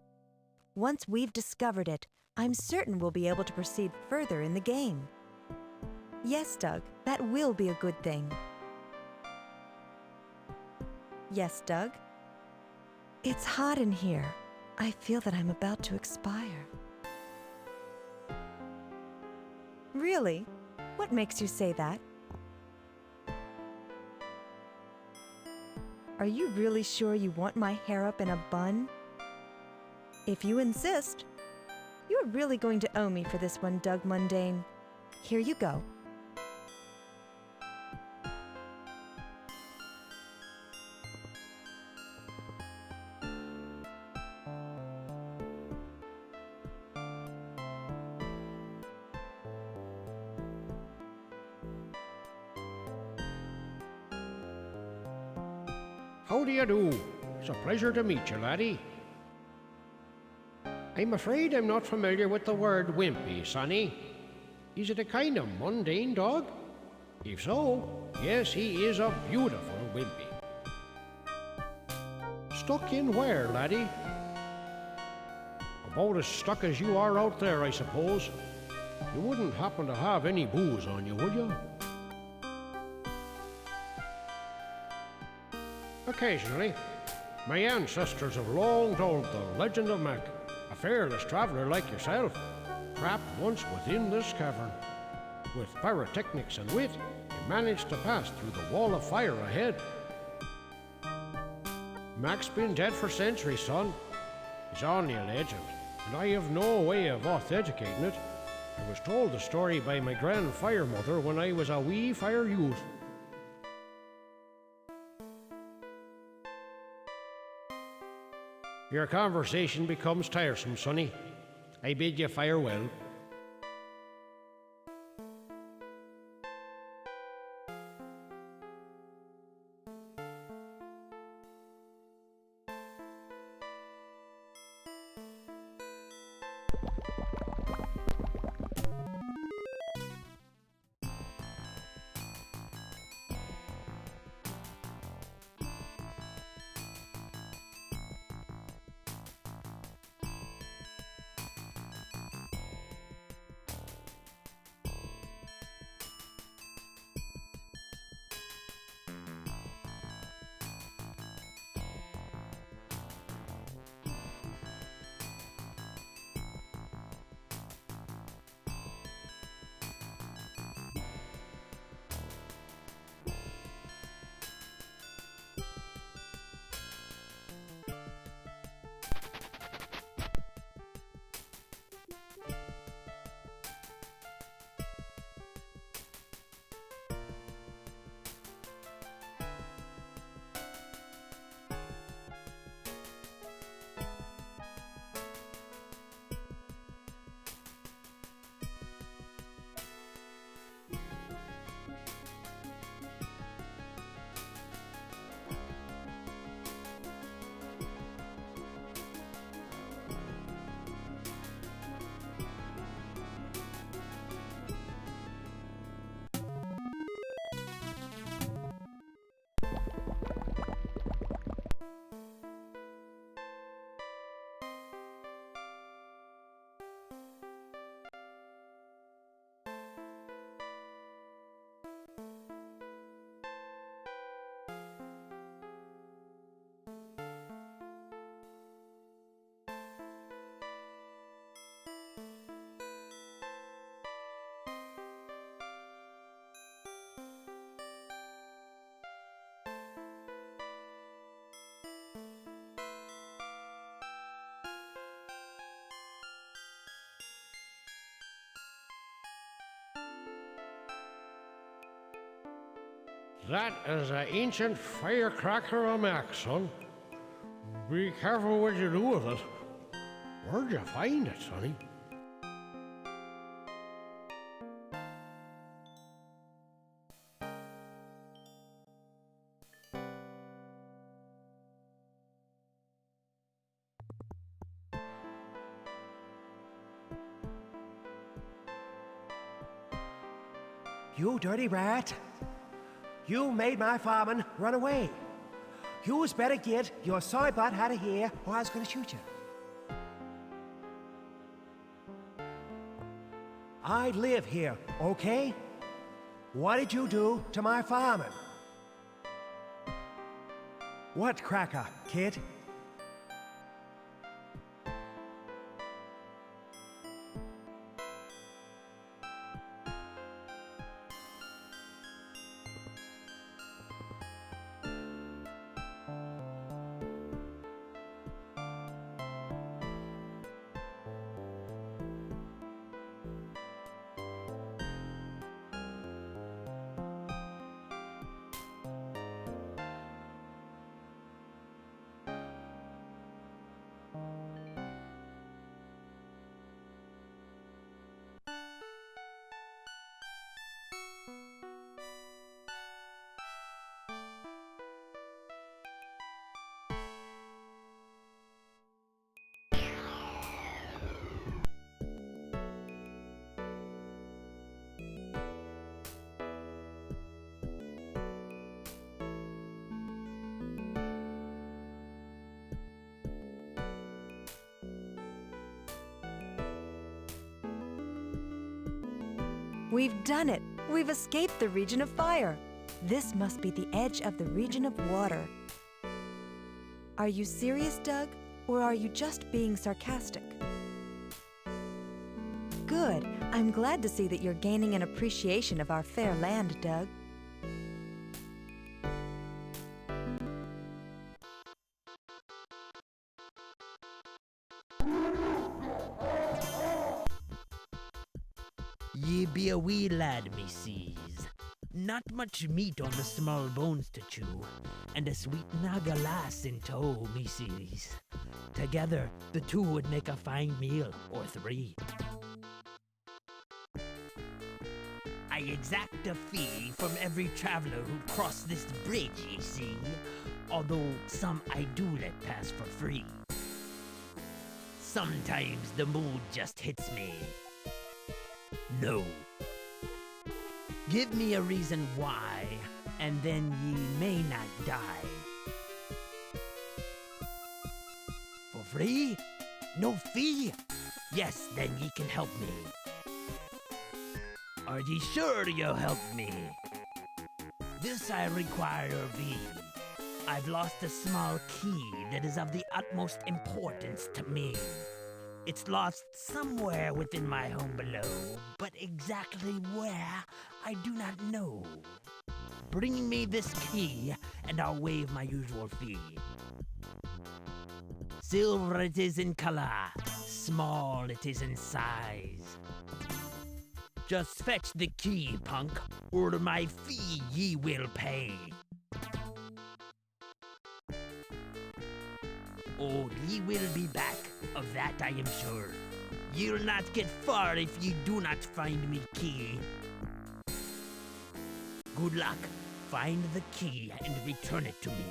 Once we've discovered it, I'm certain we'll be able to proceed further in the game. Yes, Doug, that will be a good thing. Yes, Doug? It's hot in here. I feel that I'm about to expire. Really? What makes you say that? Are you really sure you want my hair up in a bun? If you insist. You're really going to owe me for this one, Doug Mundane. Here you go. How do you do? It's a pleasure to meet you, laddie. I'm afraid I'm not familiar with the word wimpy, Sonny. Is it a kind of mundane dog? If so, yes, he is a beautiful wimpy. Stuck in where, laddie? About as stuck as you are out there, I suppose. You wouldn't happen to have any booze on you, would you? Occasionally. My ancestors have long told the legend of Mac, a fearless traveler like yourself, trapped once within this cavern. With pyrotechnics and wit, he managed to pass through the wall of fire ahead. Mac's been dead for centuries, son. He's only a legend, and I have no way of authenticating it. I was told the story by my grandfire mother when I was a wee fire youth. Your conversation becomes tiresome, Sonny. I bid you farewell. That is an ancient firecracker of Mac, son. Be careful what you do with it. Where'd you find it, sonny? You dirty rat! You made my fireman run away. You's better get your soy butt out of here, or I was gonna shoot you. I live here, okay? What did you do to my fireman? What cracker, kid? We've done it! We've escaped the region of fire! This must be the edge of the region of water. Are you serious, Doug? Or are you just being sarcastic? Good. I'm glad to see that you're gaining an appreciation of our fair land, Doug. Ye be a wee lad, me sees. Not much meat on the small bones to chew, and a sweet naga lass in tow, me sees. Together, the two would make a fine meal, or three. I exact a fee from every traveler who crossed this bridge, ye see, although some I do let pass for free. Sometimes the mood just hits me. No. Give me a reason why, and then ye may not die. For free? No fee? Yes, then ye can help me. Are ye sure you'll help me? This I require of thee. I've lost a small key that is of the utmost importance to me. It's lost somewhere within my home below, but exactly where, I do not know. Bring me this key, and I'll waive my usual fee. Silver it is in color, small it is in size. Just fetch the key, punk, or my fee ye will pay. Oh, ye will be back, of that I am sure. Ye'll not get far if ye do not find me key. Good luck. Find the key and return it to me.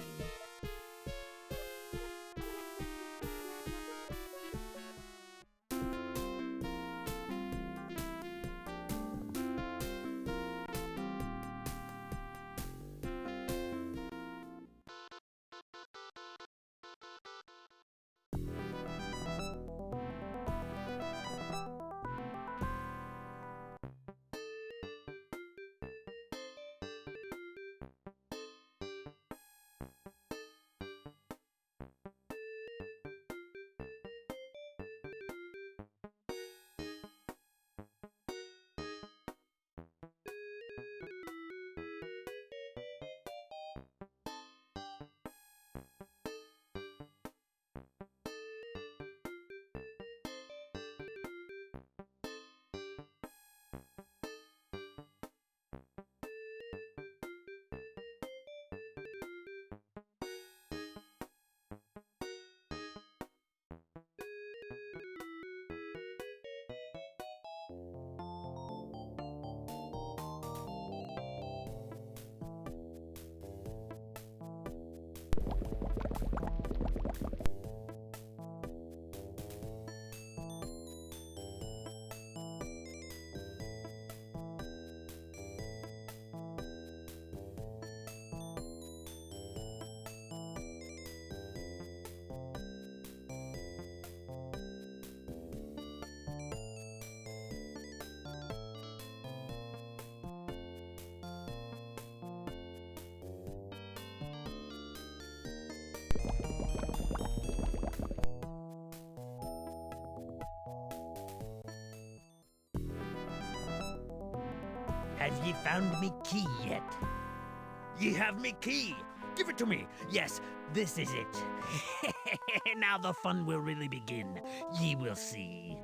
Have ye found me key yet? Ye have me key! Give it to me! Yes, this is it. Now the fun will really begin. Ye will see.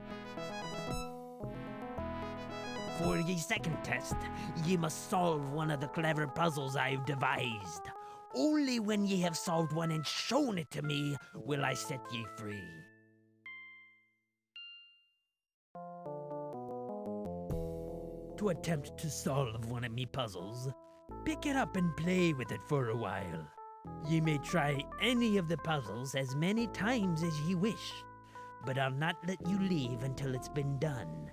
For ye second test, ye must solve one of the clever puzzles I've devised. Only when ye have solved one and shown it to me will I set ye free. To attempt to solve one of me puzzles, pick it up and play with it for a while. Ye may try any of the puzzles as many times as ye wish, but I'll not let you leave until it's been done.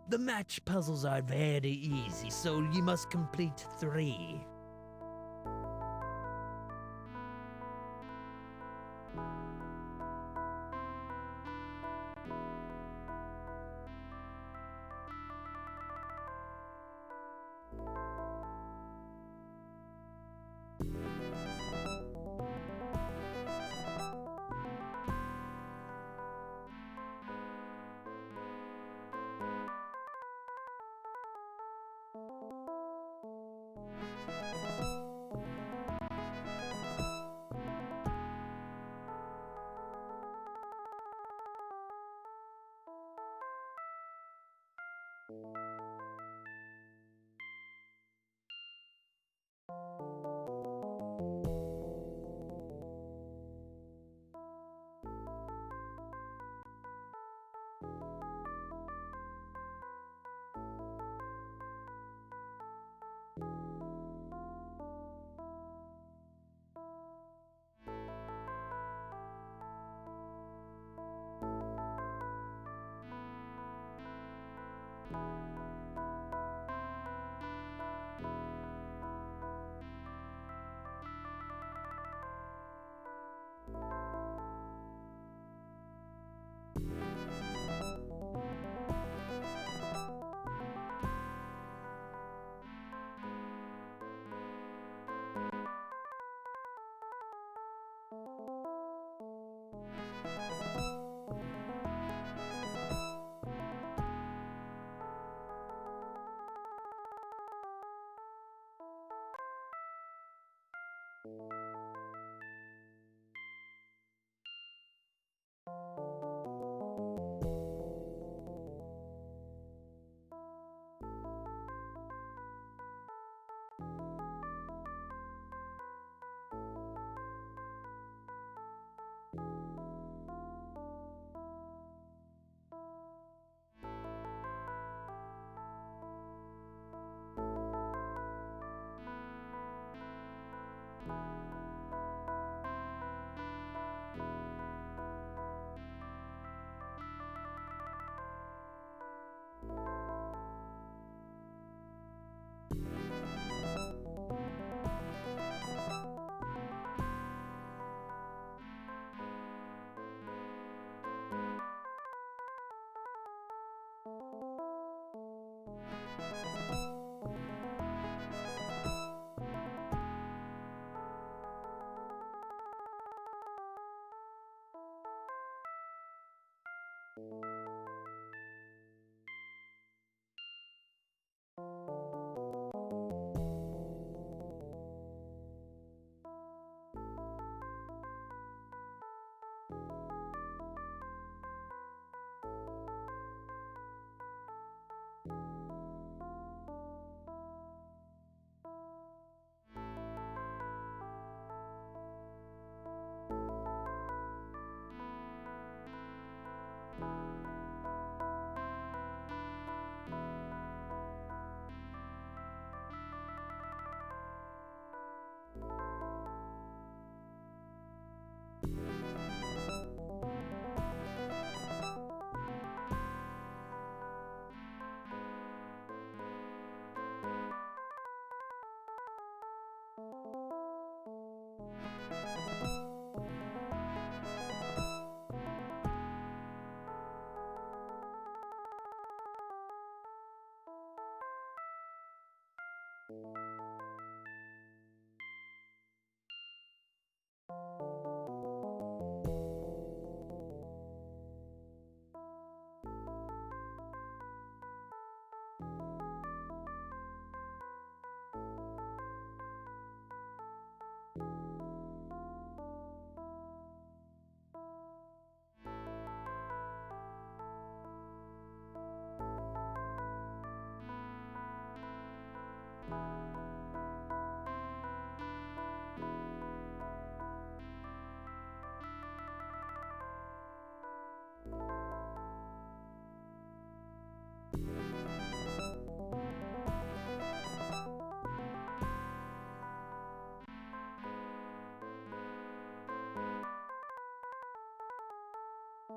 The match puzzles are very easy, so ye must complete 3.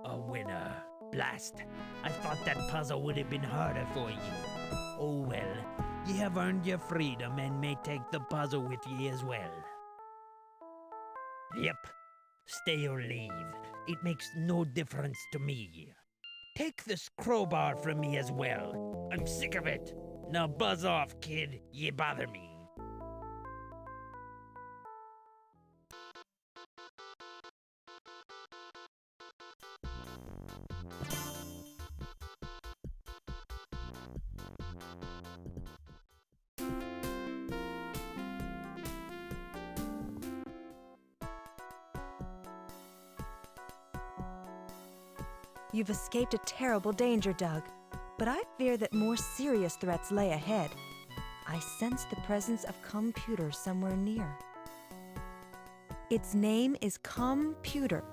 A winner. Blast. I thought that puzzle would have been harder for you. Oh well, ye have earned your freedom and may take the puzzle with ye as well. Yep. Stay or leave. It makes no difference to me. Take this crowbar from me as well. I'm sick of it. Now buzz off, kid. Ye bother me. You've escaped a terrible danger, Doug, but I fear that more serious threats lay ahead. I sense the presence of Pewter somewhere near. Its name is Pewter,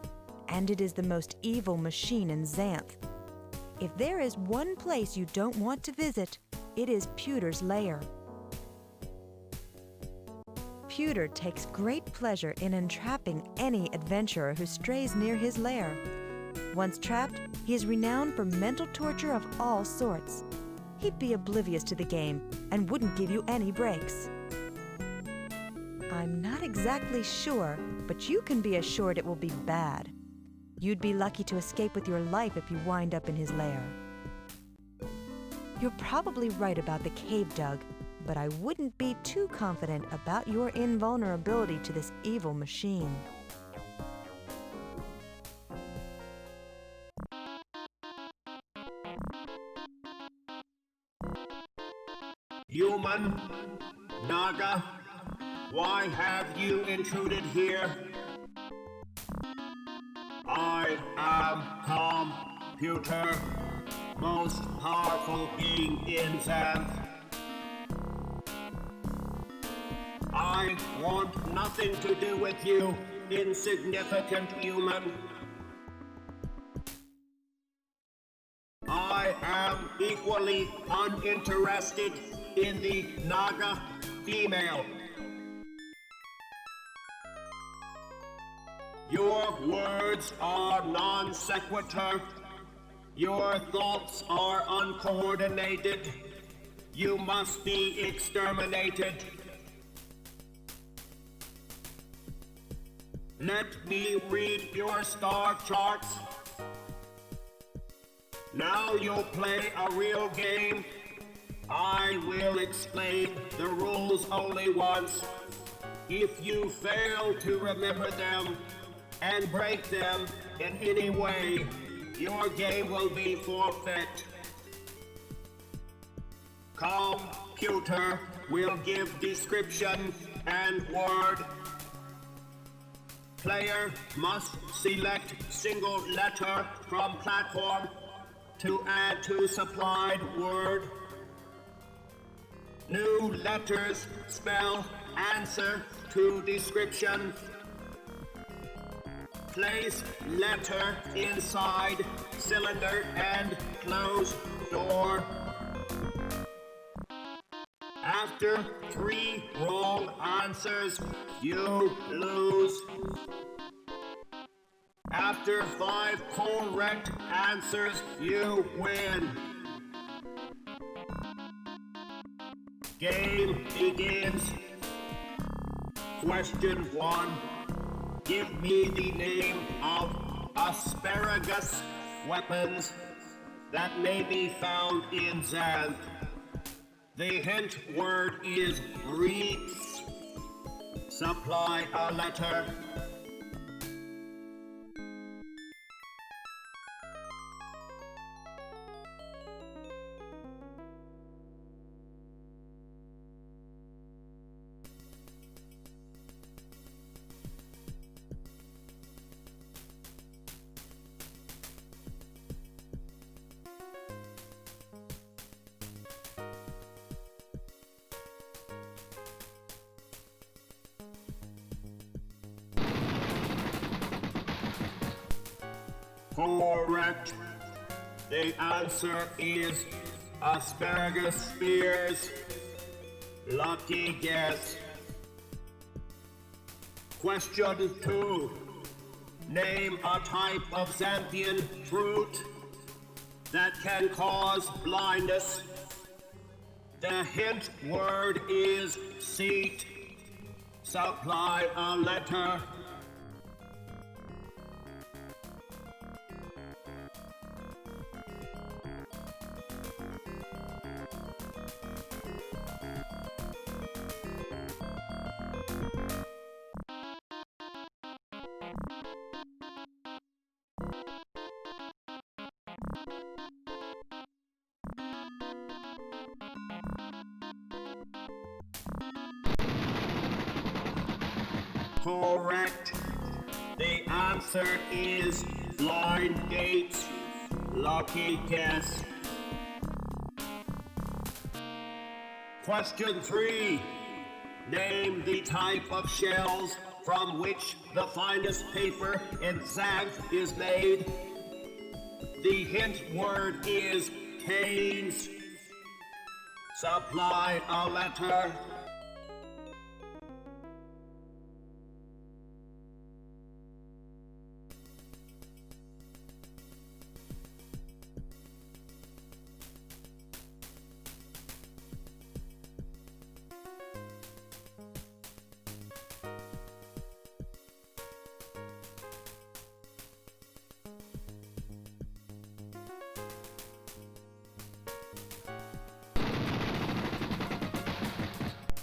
and it is the most evil machine in Xanth. If there is one place you don't want to visit, it is Pewter's lair. Pewter takes great pleasure in entrapping any adventurer who strays near his lair. Once trapped, he is renowned for mental torture of all sorts. He'd be oblivious to the game and wouldn't give you any breaks. I'm not exactly sure, but you can be assured it will be bad. You'd be lucky to escape with your life if you wind up in his lair. You're probably right about the cave, Doug, but I wouldn't be too confident about your invulnerability to this evil machine. Human, Naga, Why have you intruded here? I am Pewter, most powerful being in Xanth. I want nothing to do with you, insignificant human. I am equally uninterested in the Naga female. Your words are non sequitur. Your thoughts are uncoordinated. You must be exterminated. Let me read your star charts. Now you'll play a real game. I will explain the rules only once. If you fail to remember them and break them in any way, your game will be forfeit. Computer will give description and word. Player must select single letter from platform to add to supplied word. New letters spell answer to description. Place letter inside cylinder and close door. After 3 wrong answers, you lose. After 5 correct answers, you win. Game begins. Question 1. Give me the name of asparagus weapons that may be found in Xanth. The hint word is reeds. Supply a letter. Correct. The answer is asparagus spears. Lucky guess. Question 2. Name a type of Xanthian fruit that can cause blindness. The hint word is seat. Supply a letter. Correct. The answer is blind dates. Lucky guess. Question 3. Name the type of shells from which the finest paper in Xanth is made. The hint word is canes. Supply a letter.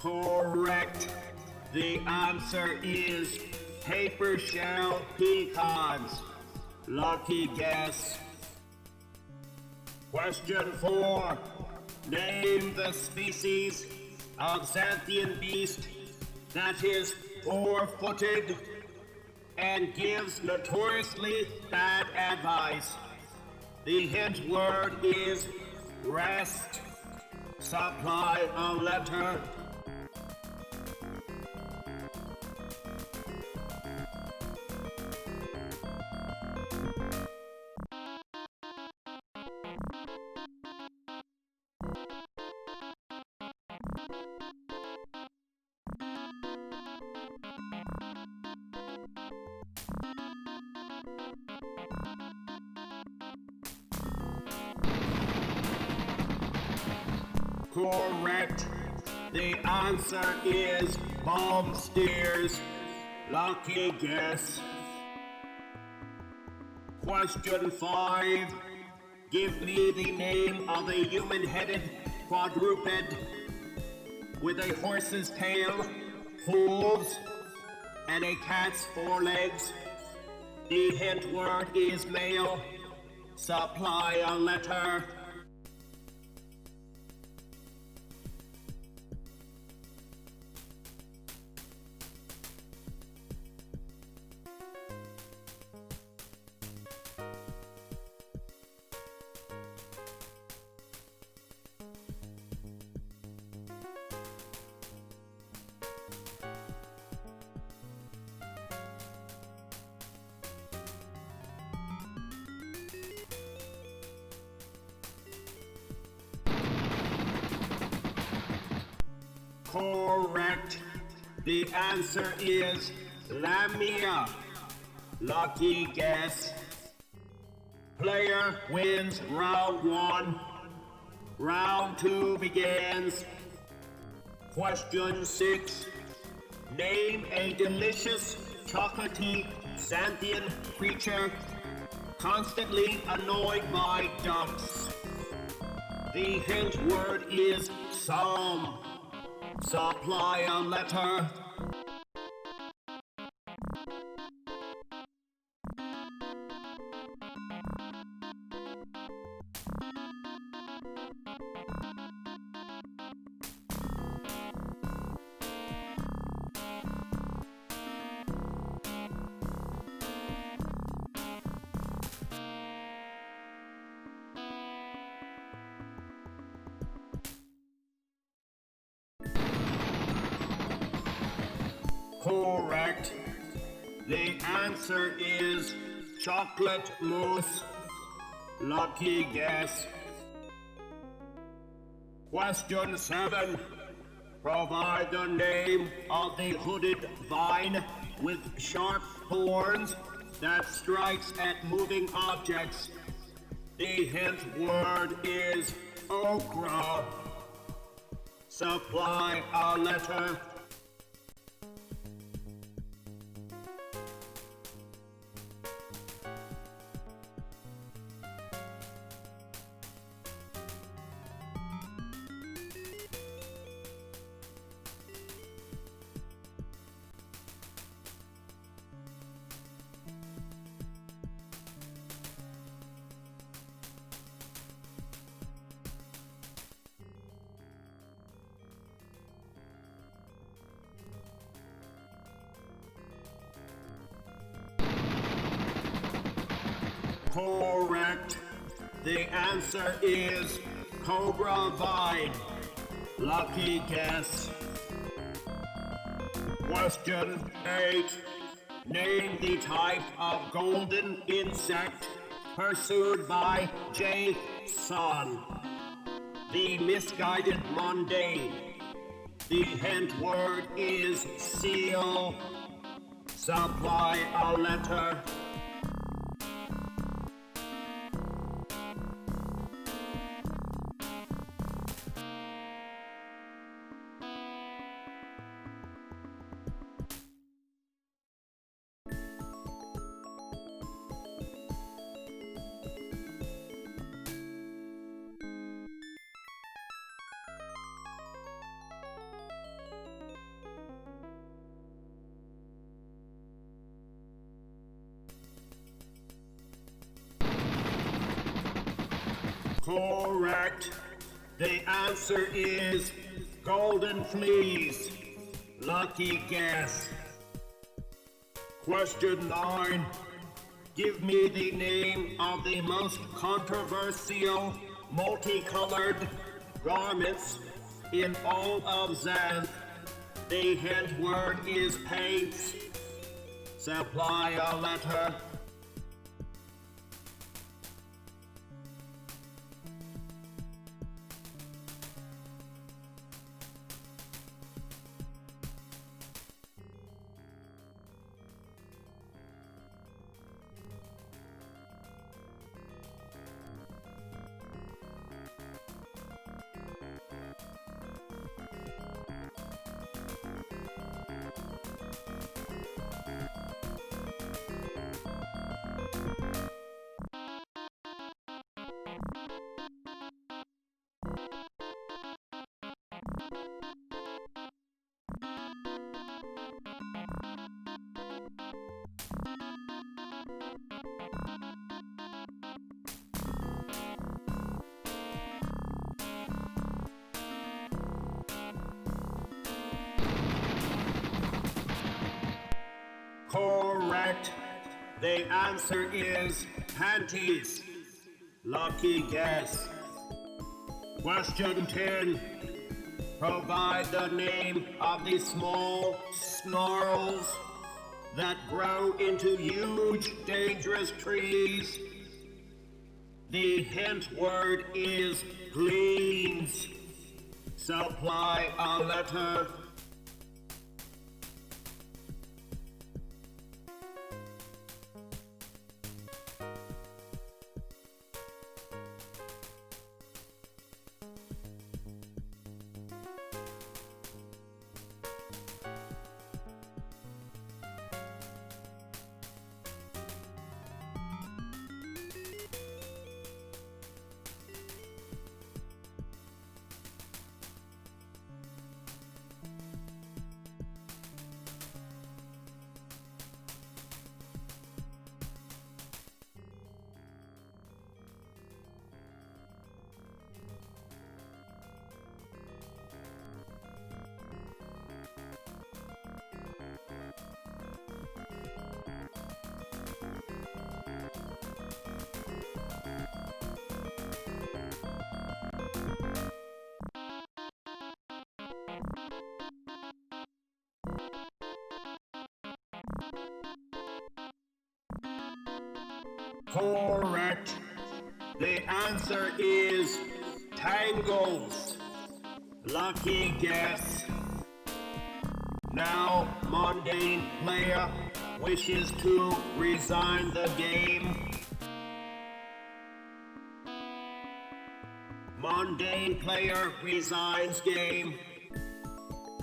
Correct. The answer is paper shell pecans. Lucky guess. Question 4. Name the species of Xanthian beast that is four-footed and gives notoriously bad advice. The hint word is rest. Supply a letter. Correct. The answer is bomb steers. Lucky guess. Question 5. Give me the name of a human-headed quadruped with a horse's tail, hooves, and a cat's forelegs. The hint word is male. Supply a letter. Correct. The answer is Lamia. Lucky guess. Player wins round 1. Round 2 begins. Question 6. Name a delicious, chocolatey, Xanthian creature constantly annoyed by ducks. The hint word is psalm. Supply a letter. Correct. The answer is chocolate mousse. Lucky guess. Question 7. Provide the name of the hooded vine with sharp horns that strikes at moving objects. The hint word is okra. Supply a letter. Correct. The answer is cobra vine. Lucky guess. Question 8. Name the type of golden insect pursued by Jason, the misguided mundane. The hint word is seal. Supply a letter. Correct. The answer is golden fleas. Lucky guess. Question 9. Give me the name of the most controversial, multicolored garments in all of Xanth. The hint word is paints. Supply a letter. Correct. The answer is panties. Lucky guess. Question 10. Provide the name of the small snarls that grow into huge, dangerous trees. The hint word is gleams. Supply a letter. Correct. The answer is tangles. Lucky guess. Now, mundane player wishes to resign the game. Mundane player resigns game.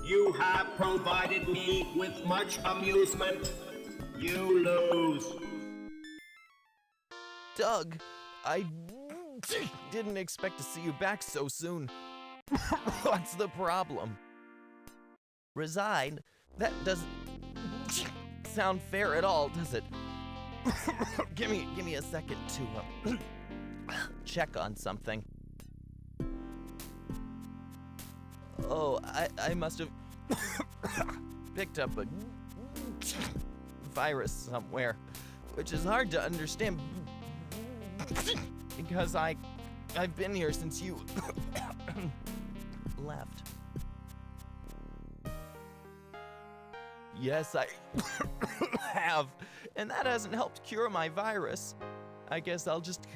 You have provided me with much amusement. You lose. Doug, I didn't expect to see you back so soon. What's the problem? Resign? That doesn't sound fair at all, does it? Give me a second to check on something. Oh, I must have picked up a virus somewhere, which is hard to understand because I've been here since you left. Yes, I have, and that hasn't helped cure my virus. I guess I'll just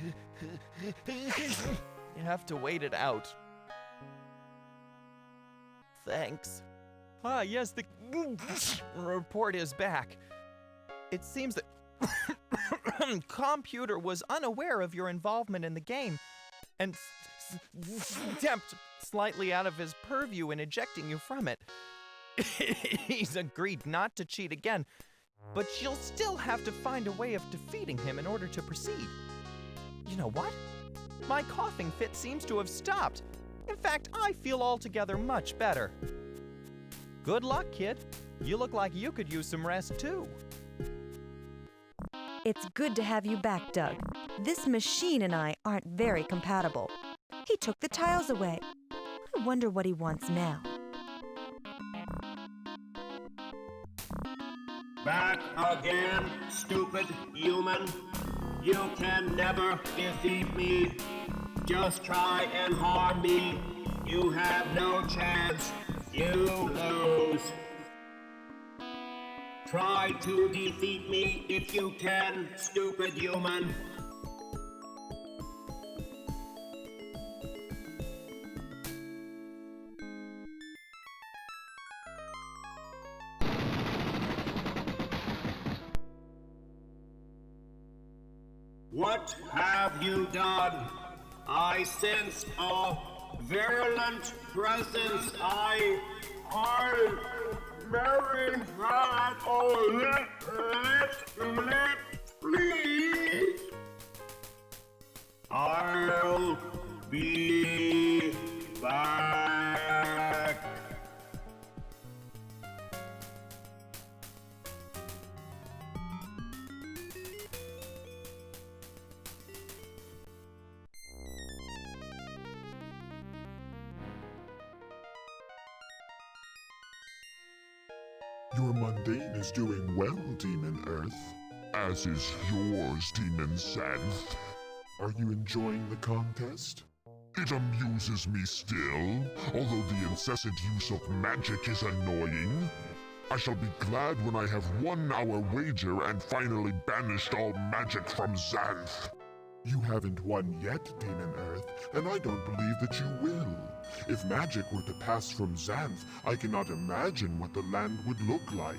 have to wait it out. Thanks. Ah, yes, the report is back. It seems that Pewter was unaware of your involvement in the game and stepped slightly out of his purview in ejecting you from it. He's agreed not to cheat again, but you'll still have to find a way of defeating him in order to proceed. You know what? My coughing fit seems to have stopped. In fact, I feel altogether much better. Good luck, kid. You look like you could use some rest, too. It's good to have you back, Doug. This machine and I aren't very compatible. He took the tiles away. I wonder what he wants now. Back again, stupid human. You can never defeat me. Just try and harm me. You have no chance. You lose. Try to defeat me if you can, stupid human. What have you done? I sense a virulent presence. I very bad. Oh, let, please. I'll be back. Your mundane is doing well, Demon Earth. As is yours, Demon Xanth. Are you enjoying the contest? It amuses me still, although the incessant use of magic is annoying. I shall be glad when I have won our wager and finally banished all magic from Xanth. You haven't won yet, Demon Earth, and I don't believe that you will. If magic were to pass from Xanth, I cannot imagine what the land would look like.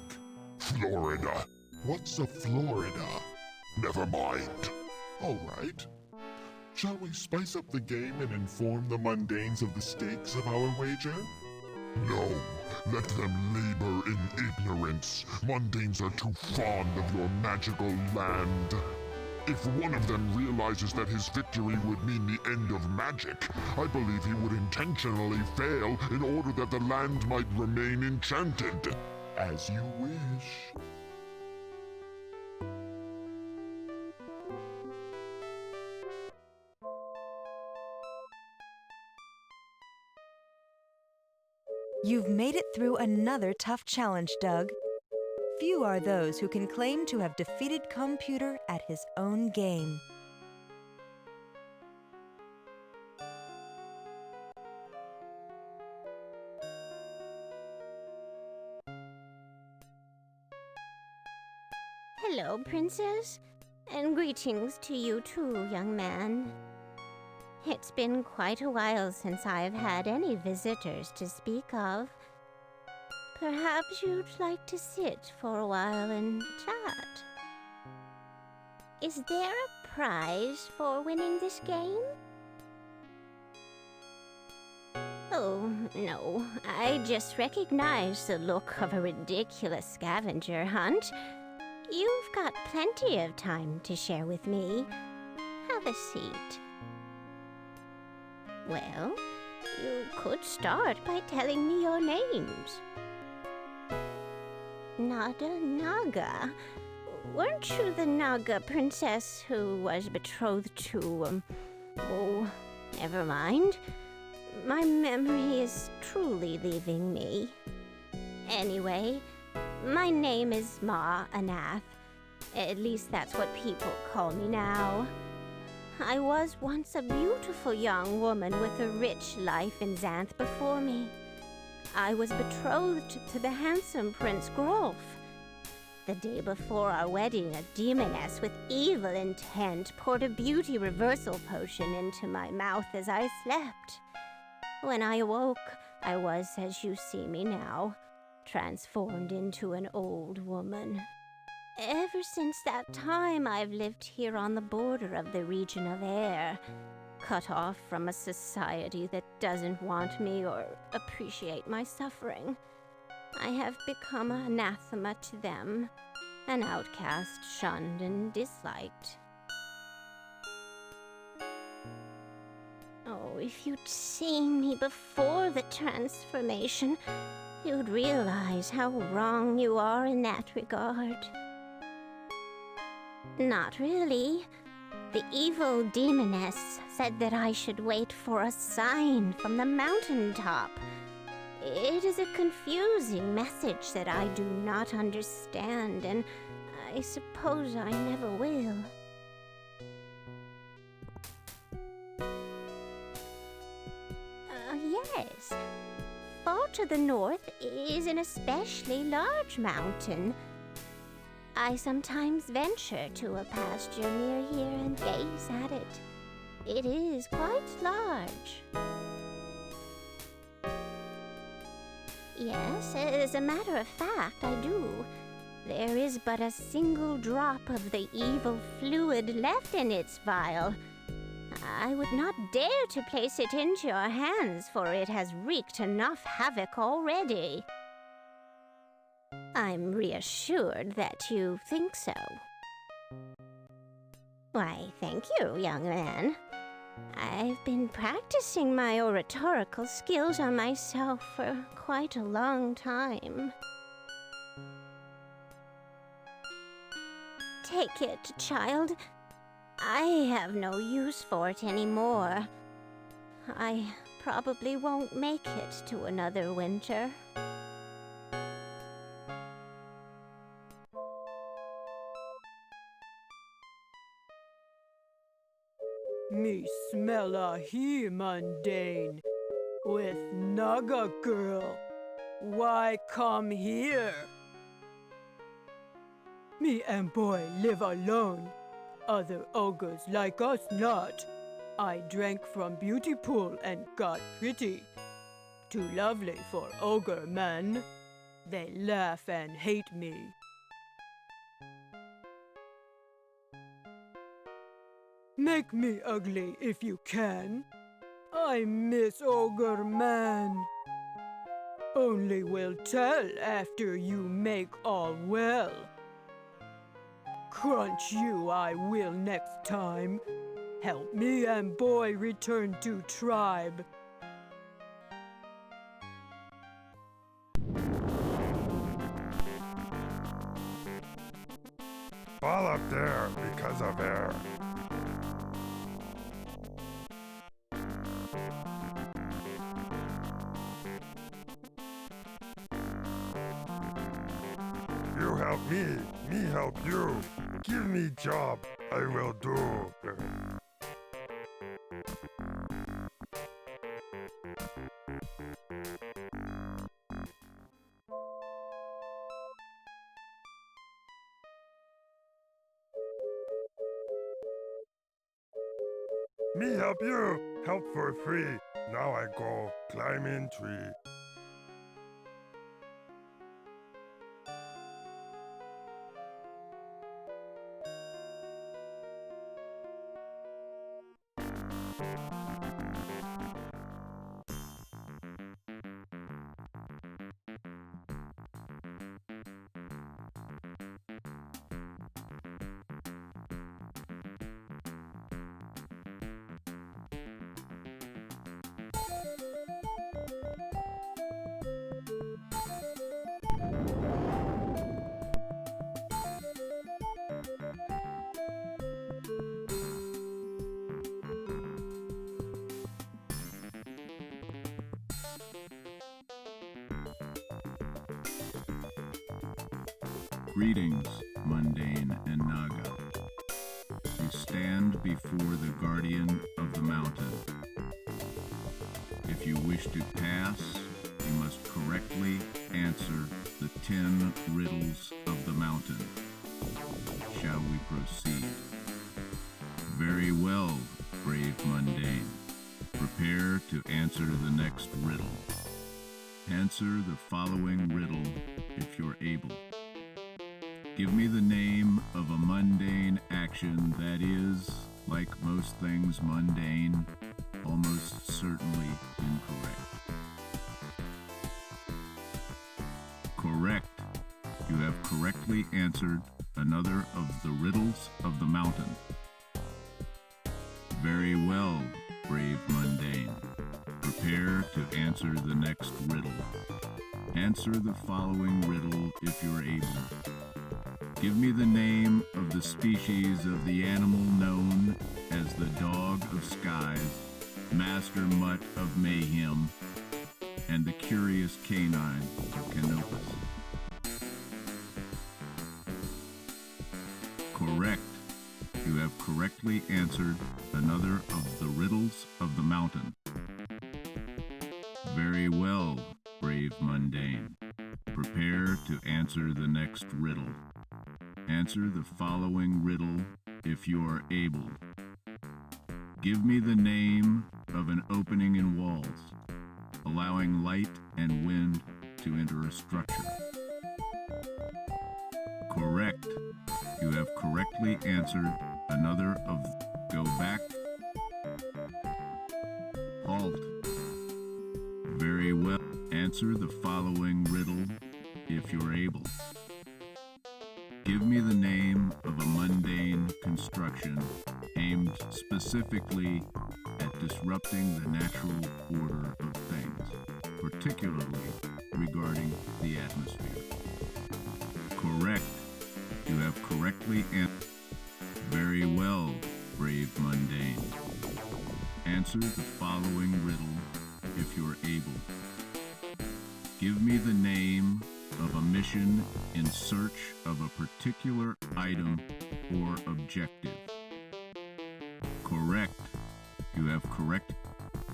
Florida. What's a Florida? Never mind. All right. Shall we spice up the game and inform the mundanes of the stakes of our wager? No. Let them labor in ignorance. Mundanes are too fond of your magical land. If one of them realizes that his victory would mean the end of magic, I believe he would intentionally fail in order that the land might remain enchanted. As you wish. You've made it through another tough challenge, Doug. Few are those who can claim to have defeated Pewter at his own game. Hello, Princess, and greetings to you too, young man. It's been quite a while since I've had any visitors to speak of. Perhaps you'd like to sit for a while and chat. Is there a prize for winning this game? Oh, no. I just recognize the look of a ridiculous scavenger hunt. You've got plenty of time to share with me. Have a seat. Well, you could start by telling me your names. Nada Naga. Weren't you the Naga princess who was betrothed to, oh, never mind. My memory is truly leaving me. Anyway, my name is Ma Anath. At least that's what people call me now. I was once a beautiful young woman with a rich life in Xanth before me. I was betrothed to the handsome Prince Grolf. The day before our wedding, a demoness with evil intent poured a beauty reversal potion into my mouth as I slept. When I awoke, I was, as you see me now, transformed into an old woman. Ever since that time, I've lived here on the border of the region of air, cut off from a society that doesn't want me or appreciate my suffering. I have become an anathema to them, an outcast, shunned and disliked. Oh, if you'd seen me before the transformation, you'd realize how wrong you are in that regard. Not really. The evil demoness said that I should wait for a sign from the mountaintop. It is a confusing message that I do not understand, and I suppose I never will. Yes. Far to the north is an especially large mountain. I sometimes venture to a pasture near here and gaze at it. It is quite large. Yes, as a matter of fact, I do. There is but a single drop of the evil fluid left in its vial. I would not dare to place it into your hands, for it has wreaked enough havoc already. I'm reassured that you think so. Why, thank you, young man. I've been practicing my oratorical skills on myself for quite a long time. Take it, child. I have no use for it anymore. I probably won't make it to another winter. Me smell a he mundane with Naga girl. Why come here? Me and boy live alone. Other ogres like us not. I drank from beauty pool and got pretty. Too lovely for ogre men. They laugh and hate me. Make me ugly if you can. I miss ogre man. Only will tell after you make all well. Crunch you I will next time. Help me and boy return to tribe. Fall up there because of air. You help me help you. Give me job, I will do. Me help you, help for free. Now I go climbing tree. Greetings, Mundane and Naga. You stand before the Guardian of the Mountain. If you wish to pass, you must correctly answer the 10 riddles of the mountain. Shall we proceed? Very well, brave Mundane. Prepare to answer the next riddle. Answer the following riddle if you're able. Give me the name of a mundane action that is, like most things mundane, almost certainly incorrect. Correct. You have correctly answered another of the riddles of the mountain. Very well, brave Mundane. Prepare to answer the next riddle. Answer the following riddle if you're able. Give me the name of the species of the animal known as the Dog of Skies, Master Mutt of Mayhem, and the curious canine of Canopus. Correct. You have correctly answered another of the riddles of the mountain. Very well, brave mundane. Prepare to answer the next riddle. Answer the following riddle if you are able. Give me the name of an opening in walls, allowing light and wind to enter a structure. Correct. You have correctly answered another of go back. Halt. Very well. Answer the following riddle if you're able. Give me the name of a mundane construction aimed specifically at disrupting the natural order of things, particularly regarding the atmosphere. Correct. You have correctly answered. Very well, brave mundane. Answer the following riddle if you're able. Give me the name of a mission in search of a particular item or objective. Correct. You have correct.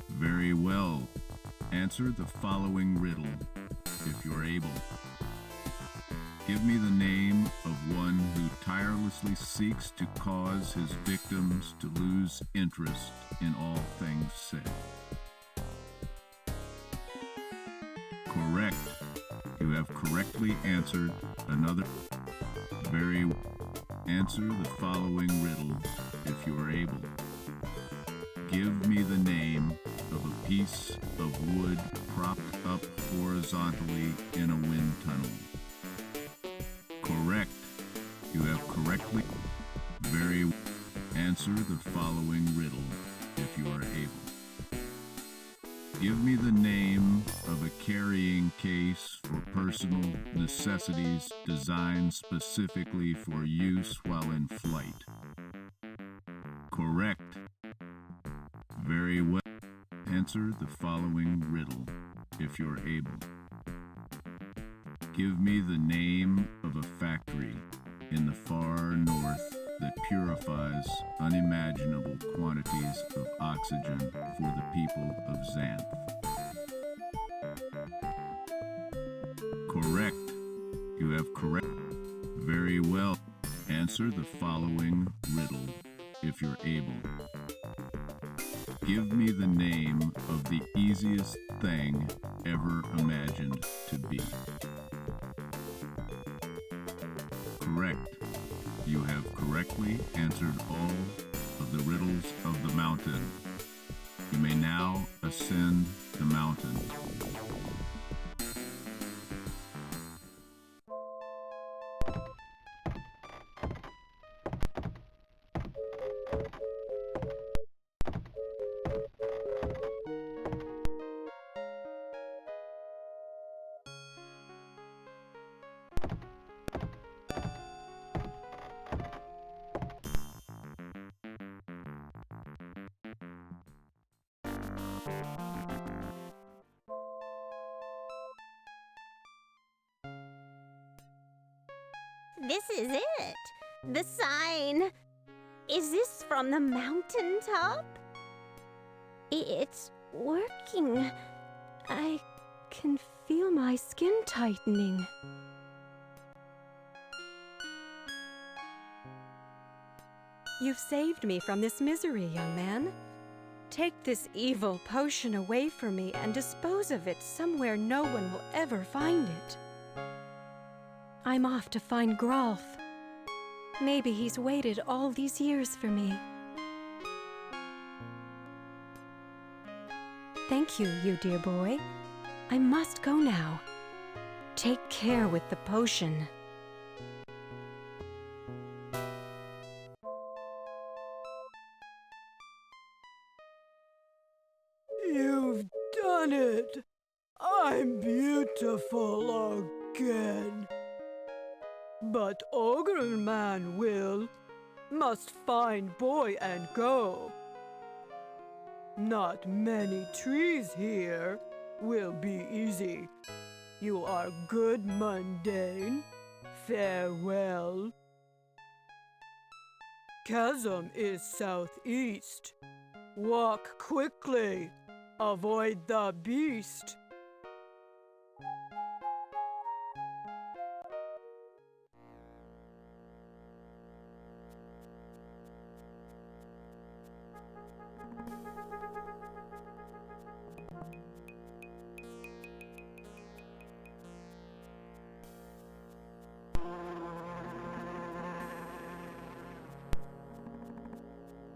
Very well. Answer the following riddle if you're able. Give me the name of one who tirelessly seeks to cause his victims to lose interest in all things said. Correct. You have correctly answered another. Very well. Answer the following riddle if you are able. Give me the name of a piece of wood propped up horizontally in a wind tunnel. Correct. You have correctly. Very well. Answer the following riddle if you are able. Give me the name of a carrying case for personal necessities designed specifically for use while in flight. Correct. Very well. Answer the following riddle if you're able. Give me the name of a factory in the far north that purifies unimaginable quantities of oxygen for the people of Xanth. Correct. You have correct. Very well. Answer the following riddle if you're able. Give me the name of the easiest thing ever imagined to be. Correct. You have correctly answered all of the riddles of the mountain. You may now ascend the mountain. This is it. The sign. Is this from the mountaintop? It's working. I can feel my skin tightening. You've saved me from this misery, young man. Take this evil potion away from me and dispose of it somewhere no one will ever find it. I'm off to find Grolf. Maybe he's waited all these years for me. Thank you, you dear boy. I must go now. Take care with the potion. You've done it! I'm beautiful again. But Ogre Man must find boy and go. Not many trees here. will be easy. You are good, mundane. Farewell. Chasm is southeast. Walk quickly. Avoid the beast.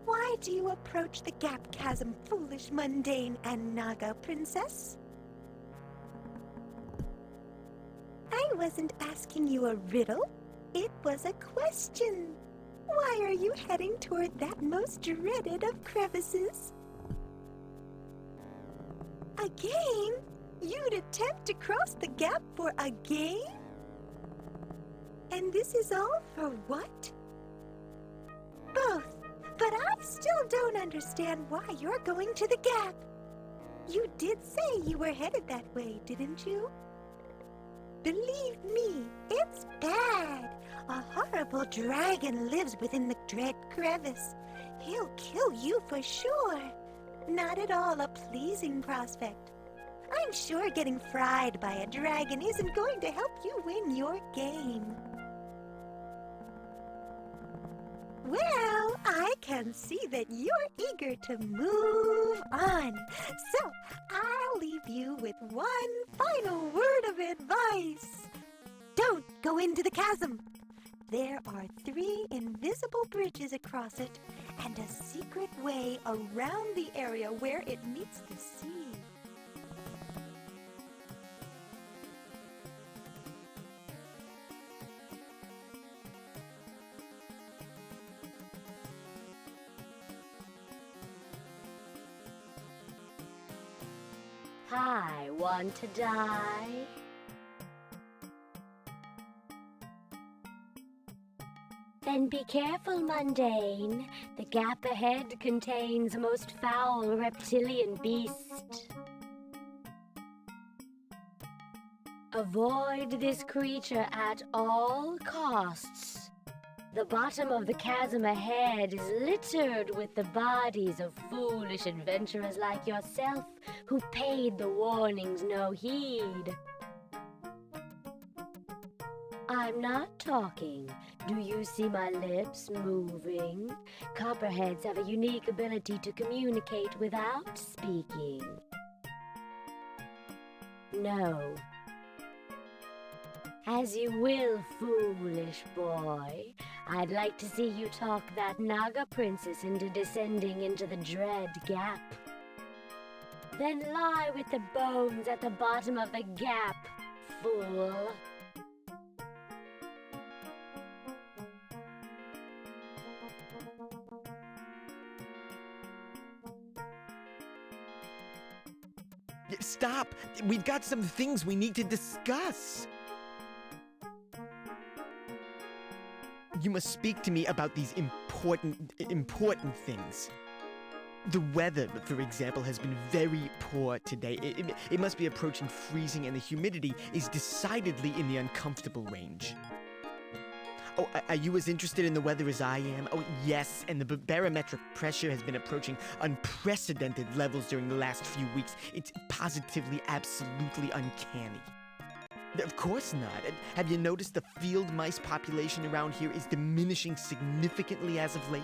Why do you approach the gap chasm, foolish, mundane, and Naga princess? I wasn't asking you a riddle. It was a question. Why are you heading toward that most dreaded of crevices? A game? You'd attempt to cross the gap for a game? And this is all for what? Both. But I still don't understand why you're going to the gap. You did say you were headed that way, didn't you? Believe me, it's bad. A horrible dragon lives within the dread crevice. He'll kill you for sure. Not at all a pleasing prospect. I'm sure getting fried by a dragon isn't going to help you win your game. Well, I can see that you're eager to move on. So, I'll leave you with one final word of advice. Don't go into the chasm. There are 3 invisible bridges across it and a secret way around the area where it meets the sea. I want to die. Then be careful, mundane. The gap ahead contains a most foul reptilian beast. Avoid this creature at all costs. The bottom of the chasm ahead is littered with the bodies of foolish adventurers like yourself who paid the warnings no heed. I'm not talking. Do you see my lips moving? Copperheads have a unique ability to communicate without speaking. No. As you will, foolish boy. I'd like to see you talk that Naga princess into descending into the dread gap. Then lie with the bones at the bottom of the gap, fool. Stop! We've got some things we need to discuss. You must speak to me about these important things. The weather, for example, has been very poor today. It must be approaching freezing, and the humidity is decidedly in the uncomfortable range. Oh, are you as interested in the weather as I am? Oh, yes, and the barometric pressure has been approaching unprecedented levels during the last few weeks. It's positively, absolutely uncanny. Of course not. Have you noticed the field mice population around here is diminishing significantly as of late?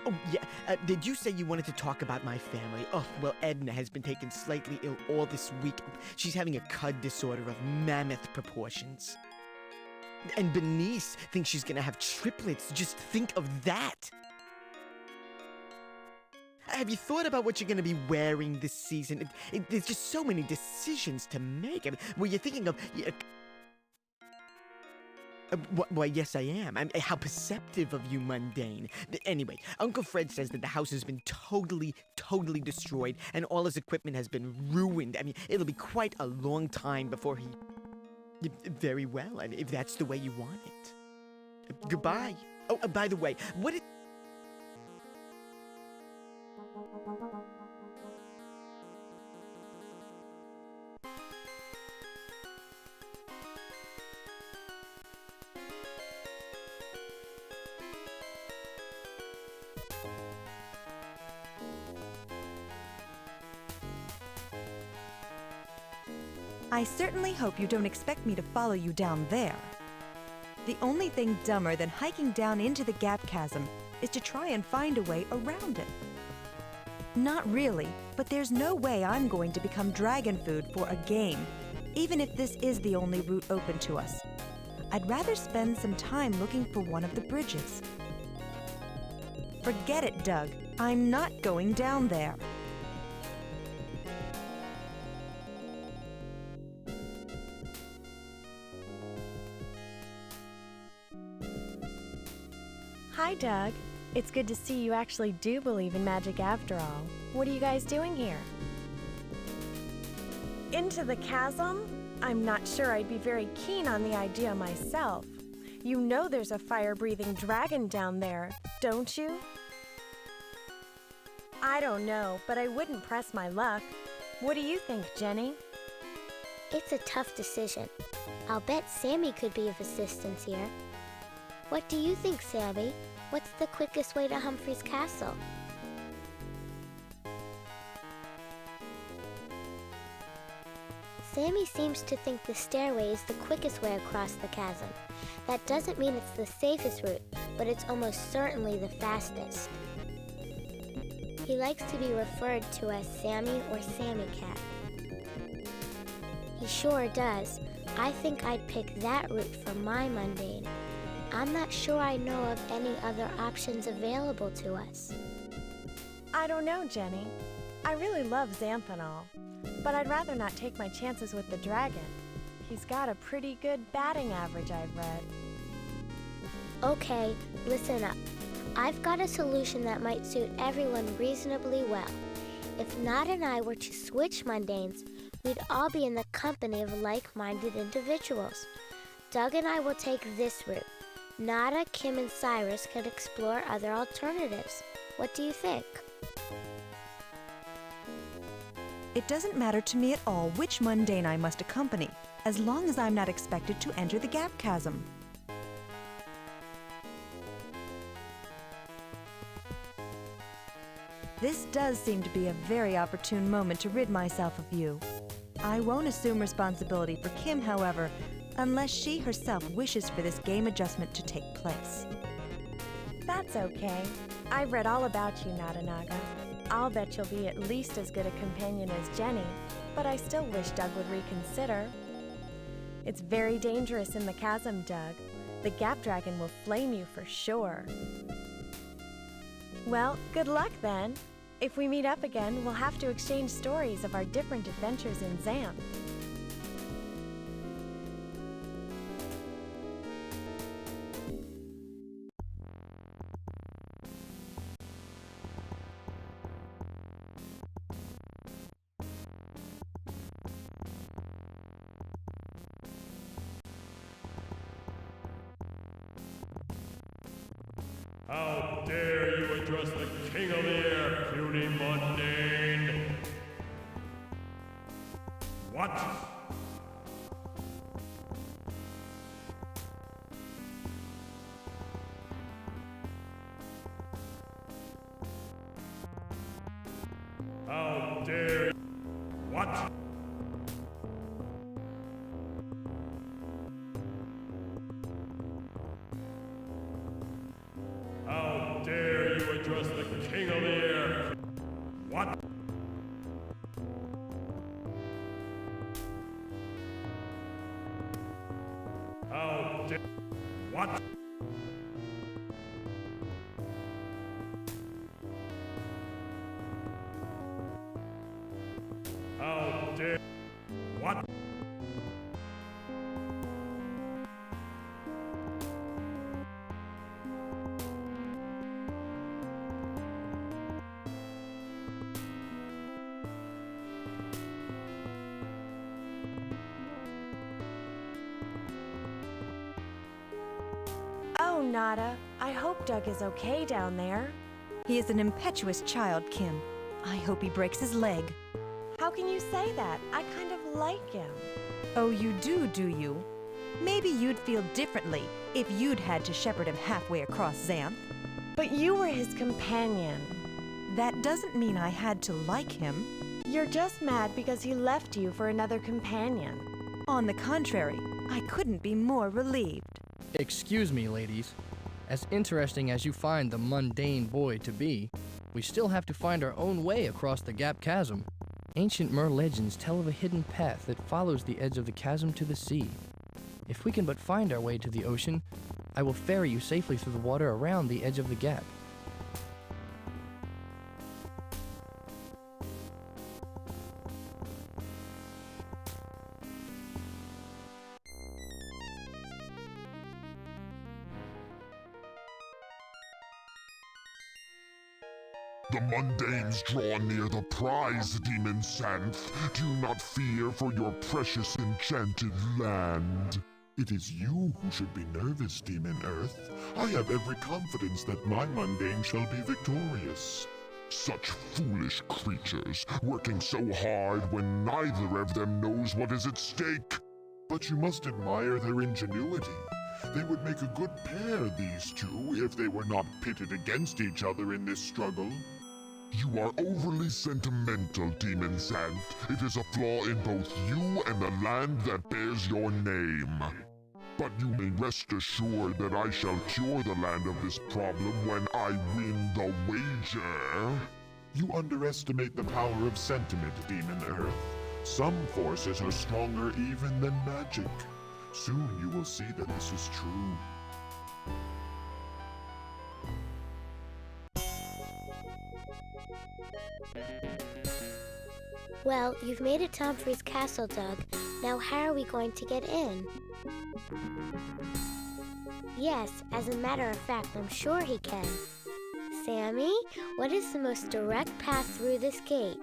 Oh, yeah. Did you say you wanted to talk about my family? Oh, well, Edna has been taken slightly ill all this week. She's having a cud disorder of mammoth proportions. And Bernice thinks she's gonna have triplets. Just think of that. Have you thought about what you're going to be wearing this season? There's just so many decisions to make. I mean, were you thinking of... Why, yes, I am. How perceptive of you, mundane. Anyway, Uncle Fred says that the house has been totally destroyed, and all his equipment has been ruined. I mean, it'll be quite a long time before he... Very well, if that's the way you want it. Goodbye. Oh, by the way, what did... I certainly hope you don't expect me to follow you down there. The only thing dumber than hiking down into the gap chasm is to try and find a way around it. Not really, but there's no way I'm going to become dragon food for a game, even if this is the only route open to us. I'd rather spend some time looking for one of the bridges. Forget it, Doug. I'm not going down there. Hi, Doug. It's good to see you actually do believe in magic after all. What are you guys doing here? Into the chasm? I'm not sure I'd be very keen on the idea myself. You know there's a fire-breathing dragon down there, don't you? I don't know, but I wouldn't press my luck. What do you think, Jenny? It's a tough decision. I'll bet Sammy could be of assistance here. What do you think, Sammy? What's the quickest way to Humphrey's castle? Sammy seems to think the stairway is the quickest way across the chasm. That doesn't mean it's the safest route, but it's almost certainly the fastest. He likes to be referred to as Sammy or Sammy Cat. He sure does. I think I'd pick that route for my mundane. I'm not sure I know of any other options available to us. I don't know, Jenny. I really love Xanth and all, but I'd rather not take my chances with the dragon. He's got a pretty good batting average, I've read. Okay, listen up. I've got a solution that might suit everyone reasonably well. If Nod and I were to switch mundanes, we'd all be in the company of like-minded individuals. Doug and I will take this route. Nada, Kim, and Cyrus can explore other alternatives. What do you think? It doesn't matter to me at all which mundane I must accompany, as long as I'm not expected to enter the gap chasm. This does seem to be a very opportune moment to rid myself of you. I won't assume responsibility for Kim, however, unless she herself wishes for this game adjustment to take place. That's okay. I've read all about you, Nadanaga. I'll bet you'll be at least as good a companion as Jenny, but I still wish Doug would reconsider. It's very dangerous in the chasm, Doug. The Gap Dragon will flame you for sure. Well, good luck then. If we meet up again, we'll have to exchange stories of our different adventures in Xanth. How dare you address the King of the Air, puny mundane? What? How dare you? What? How dare you address the King of the Air? What? How dare... What? How dare... What? Oh, Nada, I hope Doug is okay down there. He is an impetuous child, Kim. I hope he breaks his leg. How can you say that? I kind of like him. Oh, you do you? Maybe you'd feel differently if you'd had to shepherd him halfway across Xanth. But you were his companion. That doesn't mean I had to like him. You're just mad because he left you for another companion. On the contrary, I couldn't be more relieved. Excuse me, ladies. As interesting as you find the mundane boy to be, we still have to find our own way across the gap chasm. Ancient Mer legends tell of a hidden path that follows the edge of the chasm to the sea. If we can but find our way to the ocean, I will ferry you safely through the water around the edge of the gap. The mundanes draw near the prize, Demon Xanth. Do not fear for your precious enchanted land. It is you who should be nervous, Demon Earth. I have every confidence that my mundane shall be victorious. Such foolish creatures, working so hard when neither of them knows what is at stake. But you must admire their ingenuity. They would make a good pair, these two, if they were not pitted against each other in this struggle. You are overly sentimental, Demon Xanth. It is a flaw in both you and the land that bears your name. But you may rest assured that I shall cure the land of this problem when I win the wager. You underestimate the power of sentiment, Demon Earth. Some forces are stronger even than magic. Soon you will see that this is true. Well, you've made it to Humphrey's castle, Doug. Now how are we going to get in? Yes, as a matter of fact, I'm sure he can. Sammy, what is the most direct path through this gate?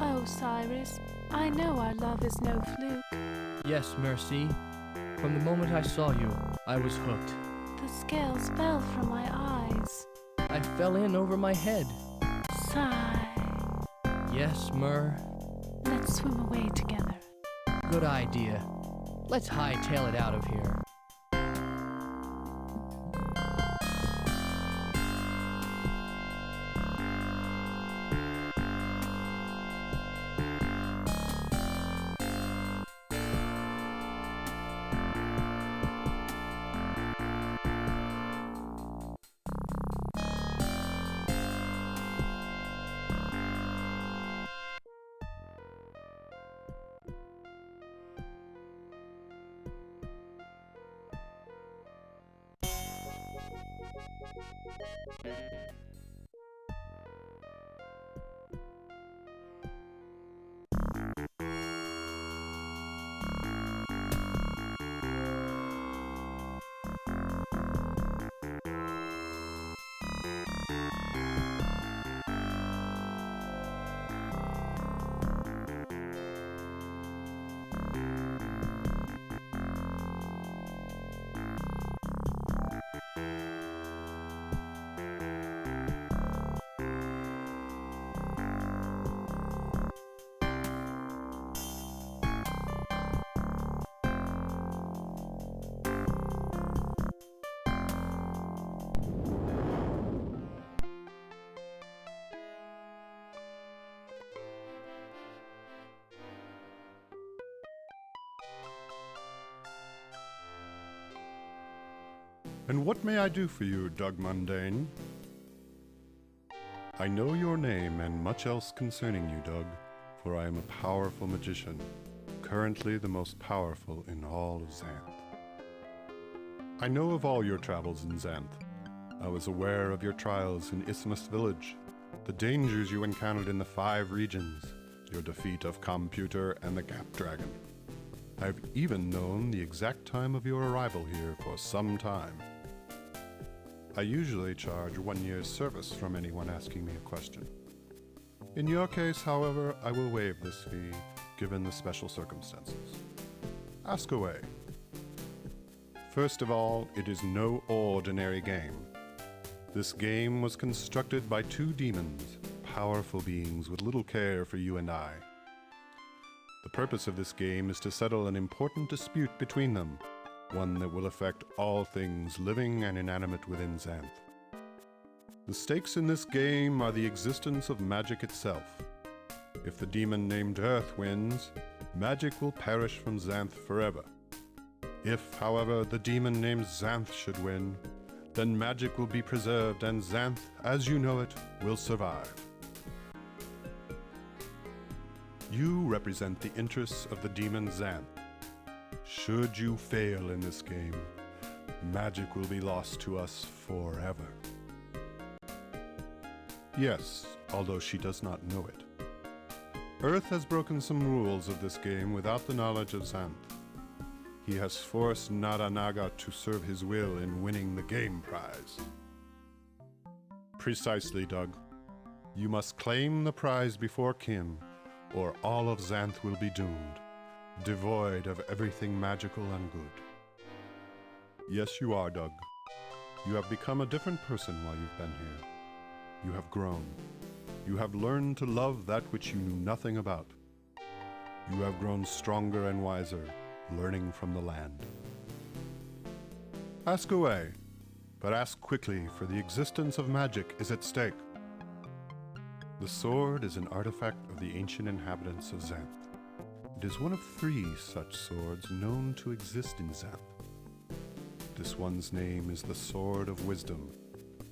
Oh, Cyrus, I know our love is no fluke. Yes, Mercy. From the moment I saw you, I was hooked. The scales fell from my eyes. I fell in over my head. Sigh. Yes, Mer. Let's swim away together. Good idea. Let's hightail it out of here. And what may I do for you, Doug Mundane? I know your name and much else concerning you, Doug, for I am a powerful magician, currently the most powerful in all of Xanth. I know of all your travels in Xanth. I was aware of your trials in Isthmus Village, the dangers you encountered in the 5 regions, your defeat of Pewter and the Gap Dragon. I've even known the exact time of your arrival here for some time. I usually charge 1 year's service from anyone asking me a question. In your case, however, I will waive this fee, given the special circumstances. Ask away. First of all, it is no ordinary game. This game was constructed by 2 demons, powerful beings with little care for you and I. The purpose of this game is to settle an important dispute between them, one that will affect all things living and inanimate within Xanth. The stakes in this game are the existence of magic itself. If the demon named Earth wins, magic will perish from Xanth forever. If, however, the demon named Xanth should win, then magic will be preserved and Xanth, as you know it, will survive. You represent the interests of the demon Xanth. Should you fail in this game, magic will be lost to us forever. Yes, although she does not know it. Earth has broken some rules of this game without the knowledge of Xanth. He has forced Naranaga to serve his will in winning the game prize. Precisely, Doug. You must claim the prize before Kim, or all of Xanth will be doomed, devoid of everything magical and good. Yes, you are, Doug. You have become a different person while you've been here. You have grown. You have learned to love that which you knew nothing about. You have grown stronger and wiser, learning from the land. Ask away, but ask quickly, for the existence of magic is at stake. The sword is an artifact of the ancient inhabitants of Xanth. It is one of 3 such swords known to exist in Xanth. This one's name is the Sword of Wisdom,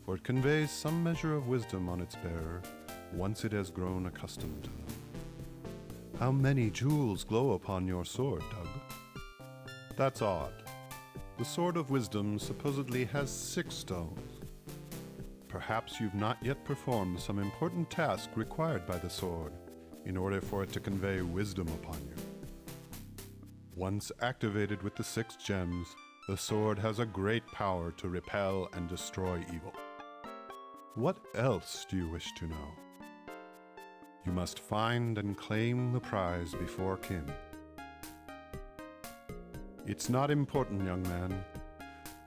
for it conveys some measure of wisdom on its bearer once it has grown accustomed to them. How many jewels glow upon your sword, Doug? That's odd. The Sword of Wisdom supposedly has 6 stones. Perhaps you've not yet performed some important task required by the sword in order for it to convey wisdom upon you. Once activated with the 6 gems, the sword has a great power to repel and destroy evil. What else do you wish to know? You must find and claim the prize before Kim. It's not important, young man.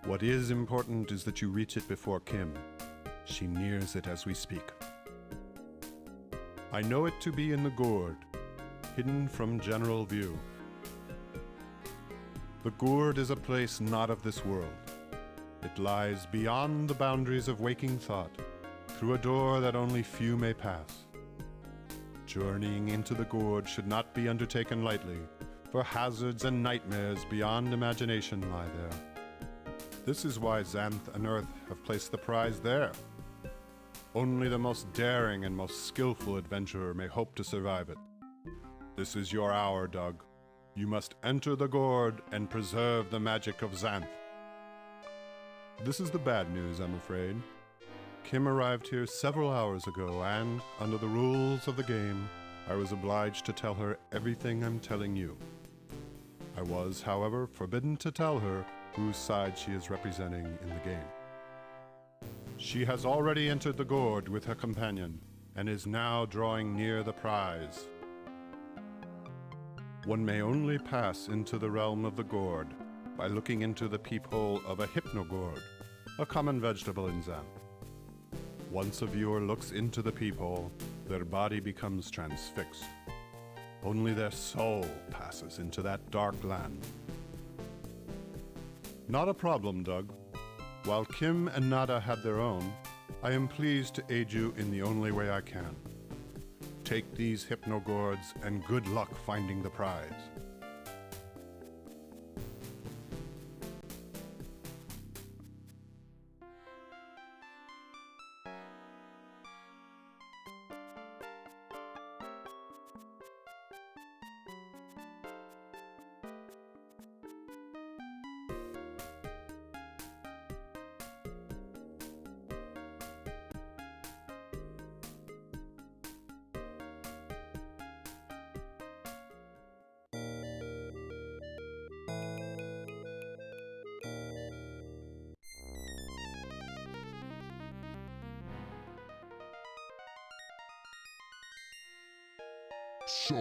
What is important is that you reach it before Kim. She nears it as we speak. I know it to be in the gourd, hidden from general view. The gourd is a place not of this world. It lies beyond the boundaries of waking thought, through a door that only few may pass. Journeying into the gourd should not be undertaken lightly, for hazards and nightmares beyond imagination lie there. This is why Xanth and Earth have placed the prize there. Only the most daring and most skillful adventurer may hope to survive it. This is your hour, Doug. You must enter the gourd and preserve the magic of Xanth. This is the bad news, I'm afraid. Kim arrived here several hours ago, and, under the rules of the game, I was obliged to tell her everything I'm telling you. I was, however, forbidden to tell her whose side she is representing in the game. She has already entered the gourd with her companion, and is now drawing near the prize. One may only pass into the realm of the gourd by looking into the peephole of a hypnogourd, a common vegetable in Xanth. Once a viewer looks into the peephole, their body becomes transfixed. Only their soul passes into that dark land. Not a problem, Doug. While Kim and Nada had their own, I am pleased to aid you in the only way I can. Take these hypnogourds and good luck finding the prize. So,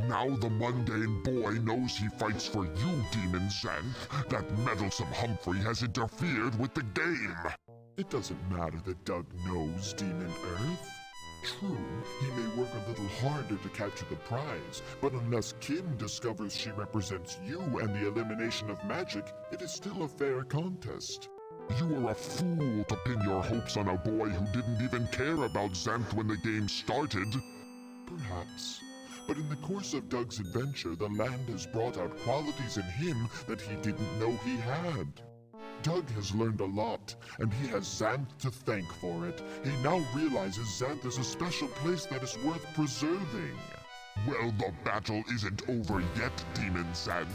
now the mundane boy knows he fights for you, Demon Xanth. That meddlesome Humphrey has interfered with the game. It doesn't matter that Doug knows Demon Earth. True, he may work a little harder to capture the prize, but unless Kim discovers she represents you and the elimination of magic, it is still a fair contest. You are a fool to pin your hopes on a boy who didn't even care about Xanth when the game started. Perhaps. But in the course of Doug's adventure, the land has brought out qualities in him that he didn't know he had. Doug has learned a lot, and he has Xanth to thank for it. He now realizes Xanth is a special place that is worth preserving. Well, the battle isn't over yet, Demon Xanth.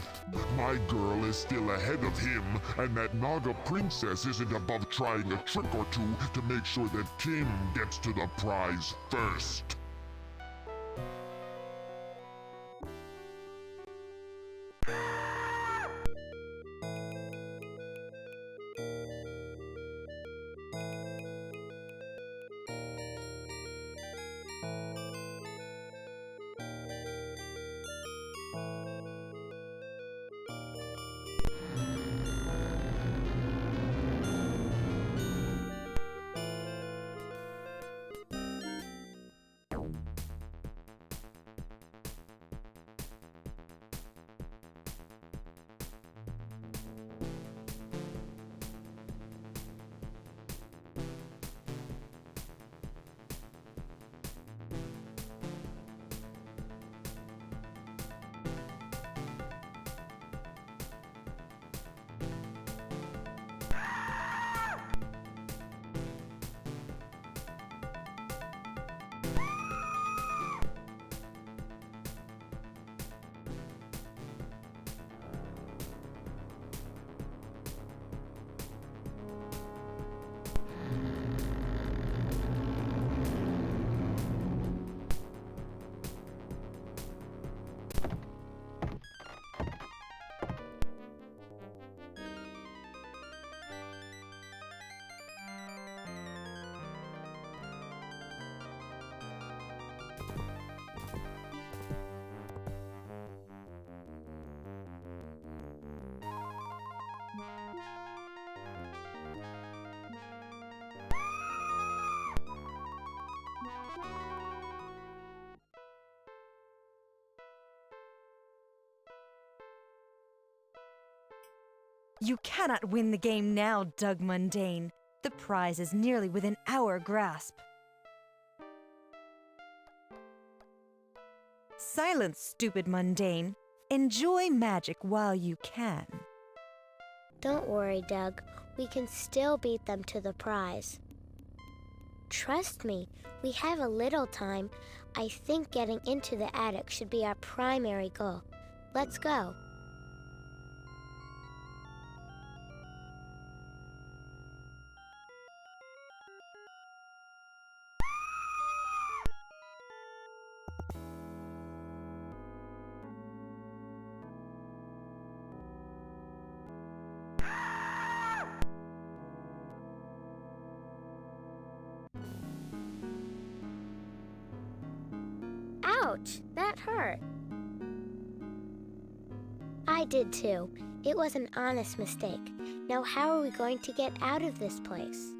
My girl is still ahead of him, and that Naga princess isn't above trying a trick or two to make sure that Kim gets to the prize first. You cannot win the game now, Doug Mundane. The prize is nearly within our grasp. Silence, stupid Mundane. Enjoy magic while you can. Don't worry, Doug. We can still beat them to the prize. Trust me, we have a little time. I think getting into the attic should be our primary goal. Let's go. Ouch, that hurt. I did too. It was an honest mistake. Now how are we going to get out of this place?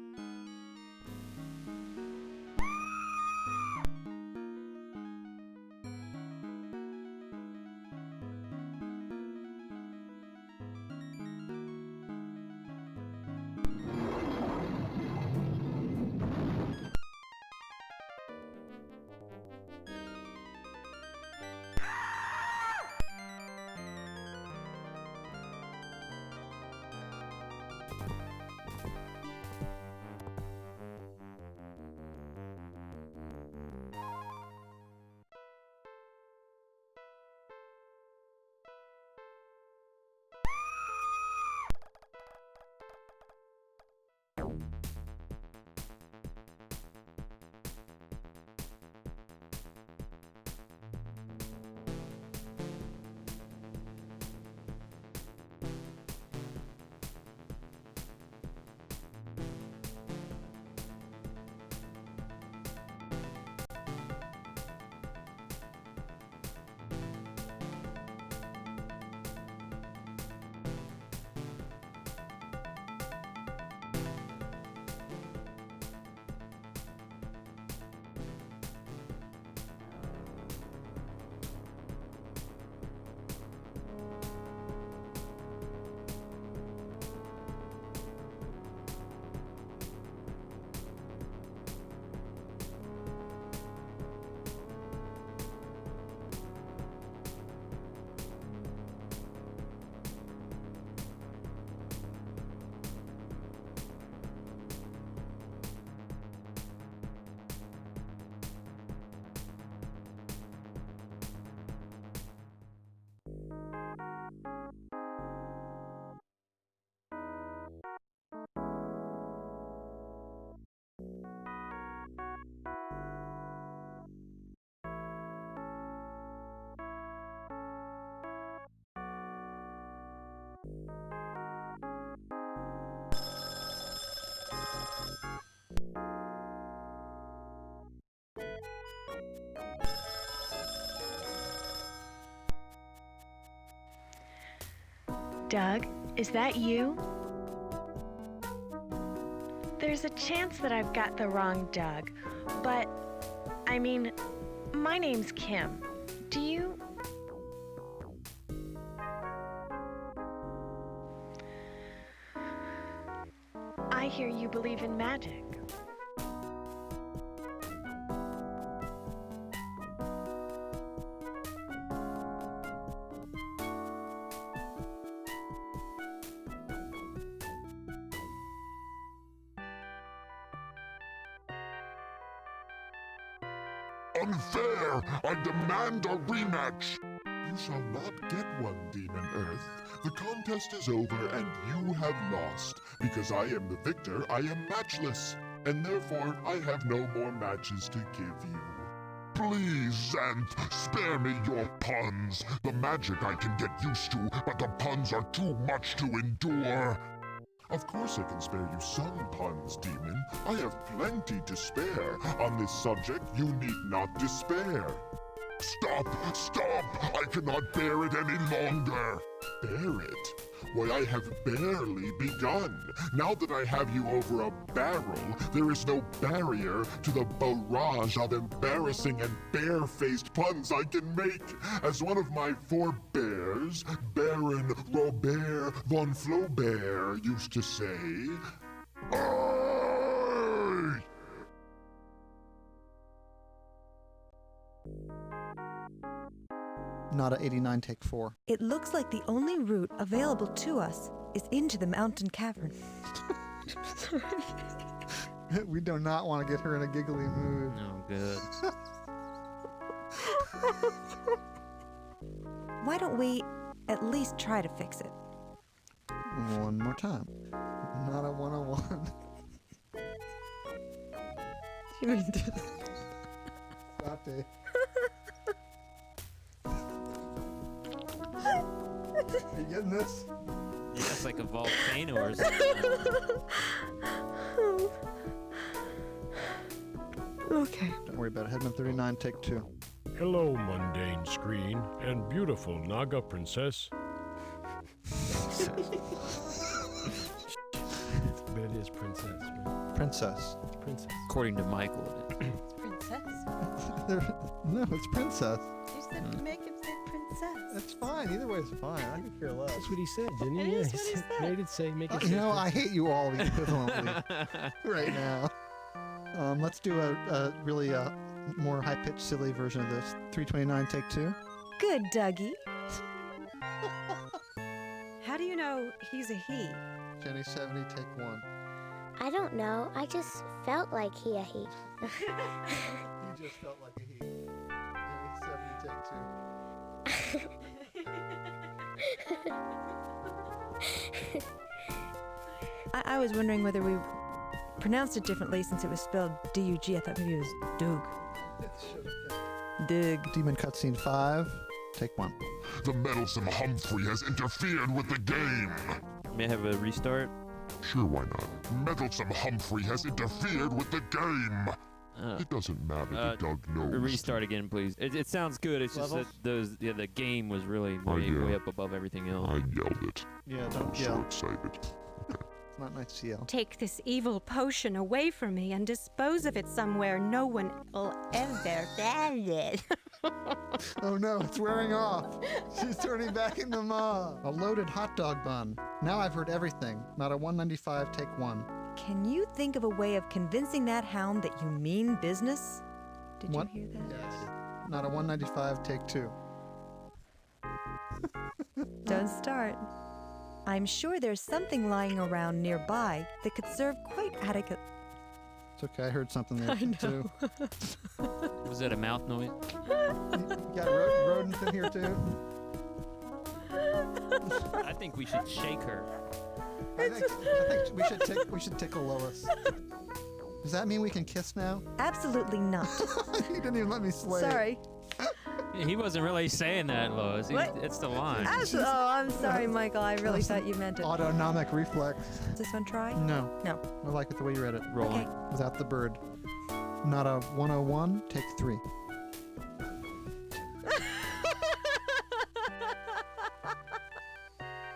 Doug, is that you? There's a chance that I've got the wrong Doug, but, I mean, my name's Kim. Do you? I hear you believe in magic. Unfair! I demand a rematch! You shall not get one, Demon Earth. The contest is over and you have lost. Because I am the victor, I am matchless. And therefore, I have no more matches to give you. Please, Xanth, spare me your puns. The magic I can get used to, but the puns are too much to endure. Of course I can spare you some puns, Demon. I have plenty to spare. On this subject, you need not despair. Stop! Stop! I cannot bear it any longer! Bear it? Why, I have barely begun. Now that I have you over a barrel, there is no barrier to the barrage of embarrassing and bare-faced puns I can make. As one of my forebears, Baron Robert von Flaubert, used to say, Aye! Nada 89, take 4. It looks like the only route available to us is into the mountain cavern. We do not want to get her in a giggly mood. Oh, good. Why don't we at least try to fix it? One more time. Nada 101. You mean Stop it. Are you getting this? Yeah, it's like a volcano or something. Okay. Don't worry about it. Headman 39, take 2. Hello, mundane screen and beautiful Naga princess. But it is princess, right? Princess. It's princess. According to Michael, it is. Princess? No, it's princess. You said to make him say princess. It's fine. Either way is fine. I could care less. That's what he said, didn't he? It is what he said. Made it say, make it You say know, I princess. hate you all equivalently right now. Let's do a really more high-pitched, silly version of this. 329, take 2. Good, Dougie. How do you know he's a he? Jenny 70, take 1. I don't know. I just felt like he. You just felt like a he. Jenny 70, take 2. I was wondering whether we pronounced it differently since it was spelled D-U-G. I thought maybe it was Doug. Doug. Demon cutscene 5, take 1. The meddlesome Humphrey has interfered with the game! May I have a restart? Sure, why not? Meddlesome Humphrey has interfered with the game! It doesn't matter that Doug knows. Restart again, please. It sounds good. It's just that the game was really way up above everything else. I yelled it. Yeah, I don't was yell. so excited. It's not nice to yell. Take this evil potion away from me and dispose of it somewhere no one will ever find it. Oh no, it's wearing off. She's turning back into Mom. A loaded hot dog bun. Now I've heard everything. Not a 195, take 1. Can you think of a way of convincing that hound that you mean business? Did What? you hear that? Yes. Not a 195, take 2. Don't start. I'm sure there's something lying around nearby that could serve quite adequate. It's okay, I heard something there I know. too. Was that a mouth noise? You got rodents in here too? I think we should shake her. I think we should tickle Lois. Does that mean we can kiss now? Absolutely not. You didn't even let me slay. Sorry. He wasn't really saying that, Lois. What? It's the line. Oh, I'm sorry, Michael. I really thought you meant it. Autonomic reflex. Does this one try? No. No. I like it the way you read it. Roll Okay. Without the bird. Not a 101, take 3.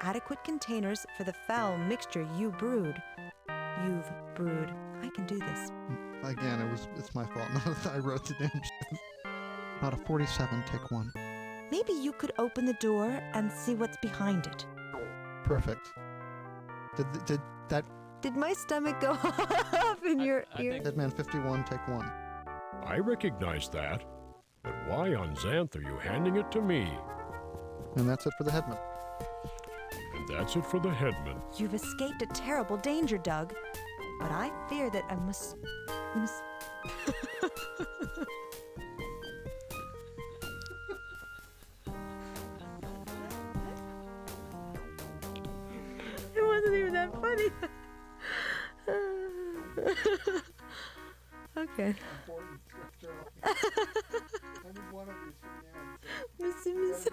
adequate containers for the foul mixture you've brewed. I can do this. Again, it's my fault. I wrote the damn shit. Not a 47, take 1. Maybe you could open the door and see what's behind it. Perfect. Did my stomach go off in your ear? Deadman 51, take 1. I recognize that. But why on Xanth are you handing it to me? And that's it for the headman. And that's it for the headman. You've escaped a terrible danger, Doug. But I fear that I must... It wasn't even that funny. Okay. Miss.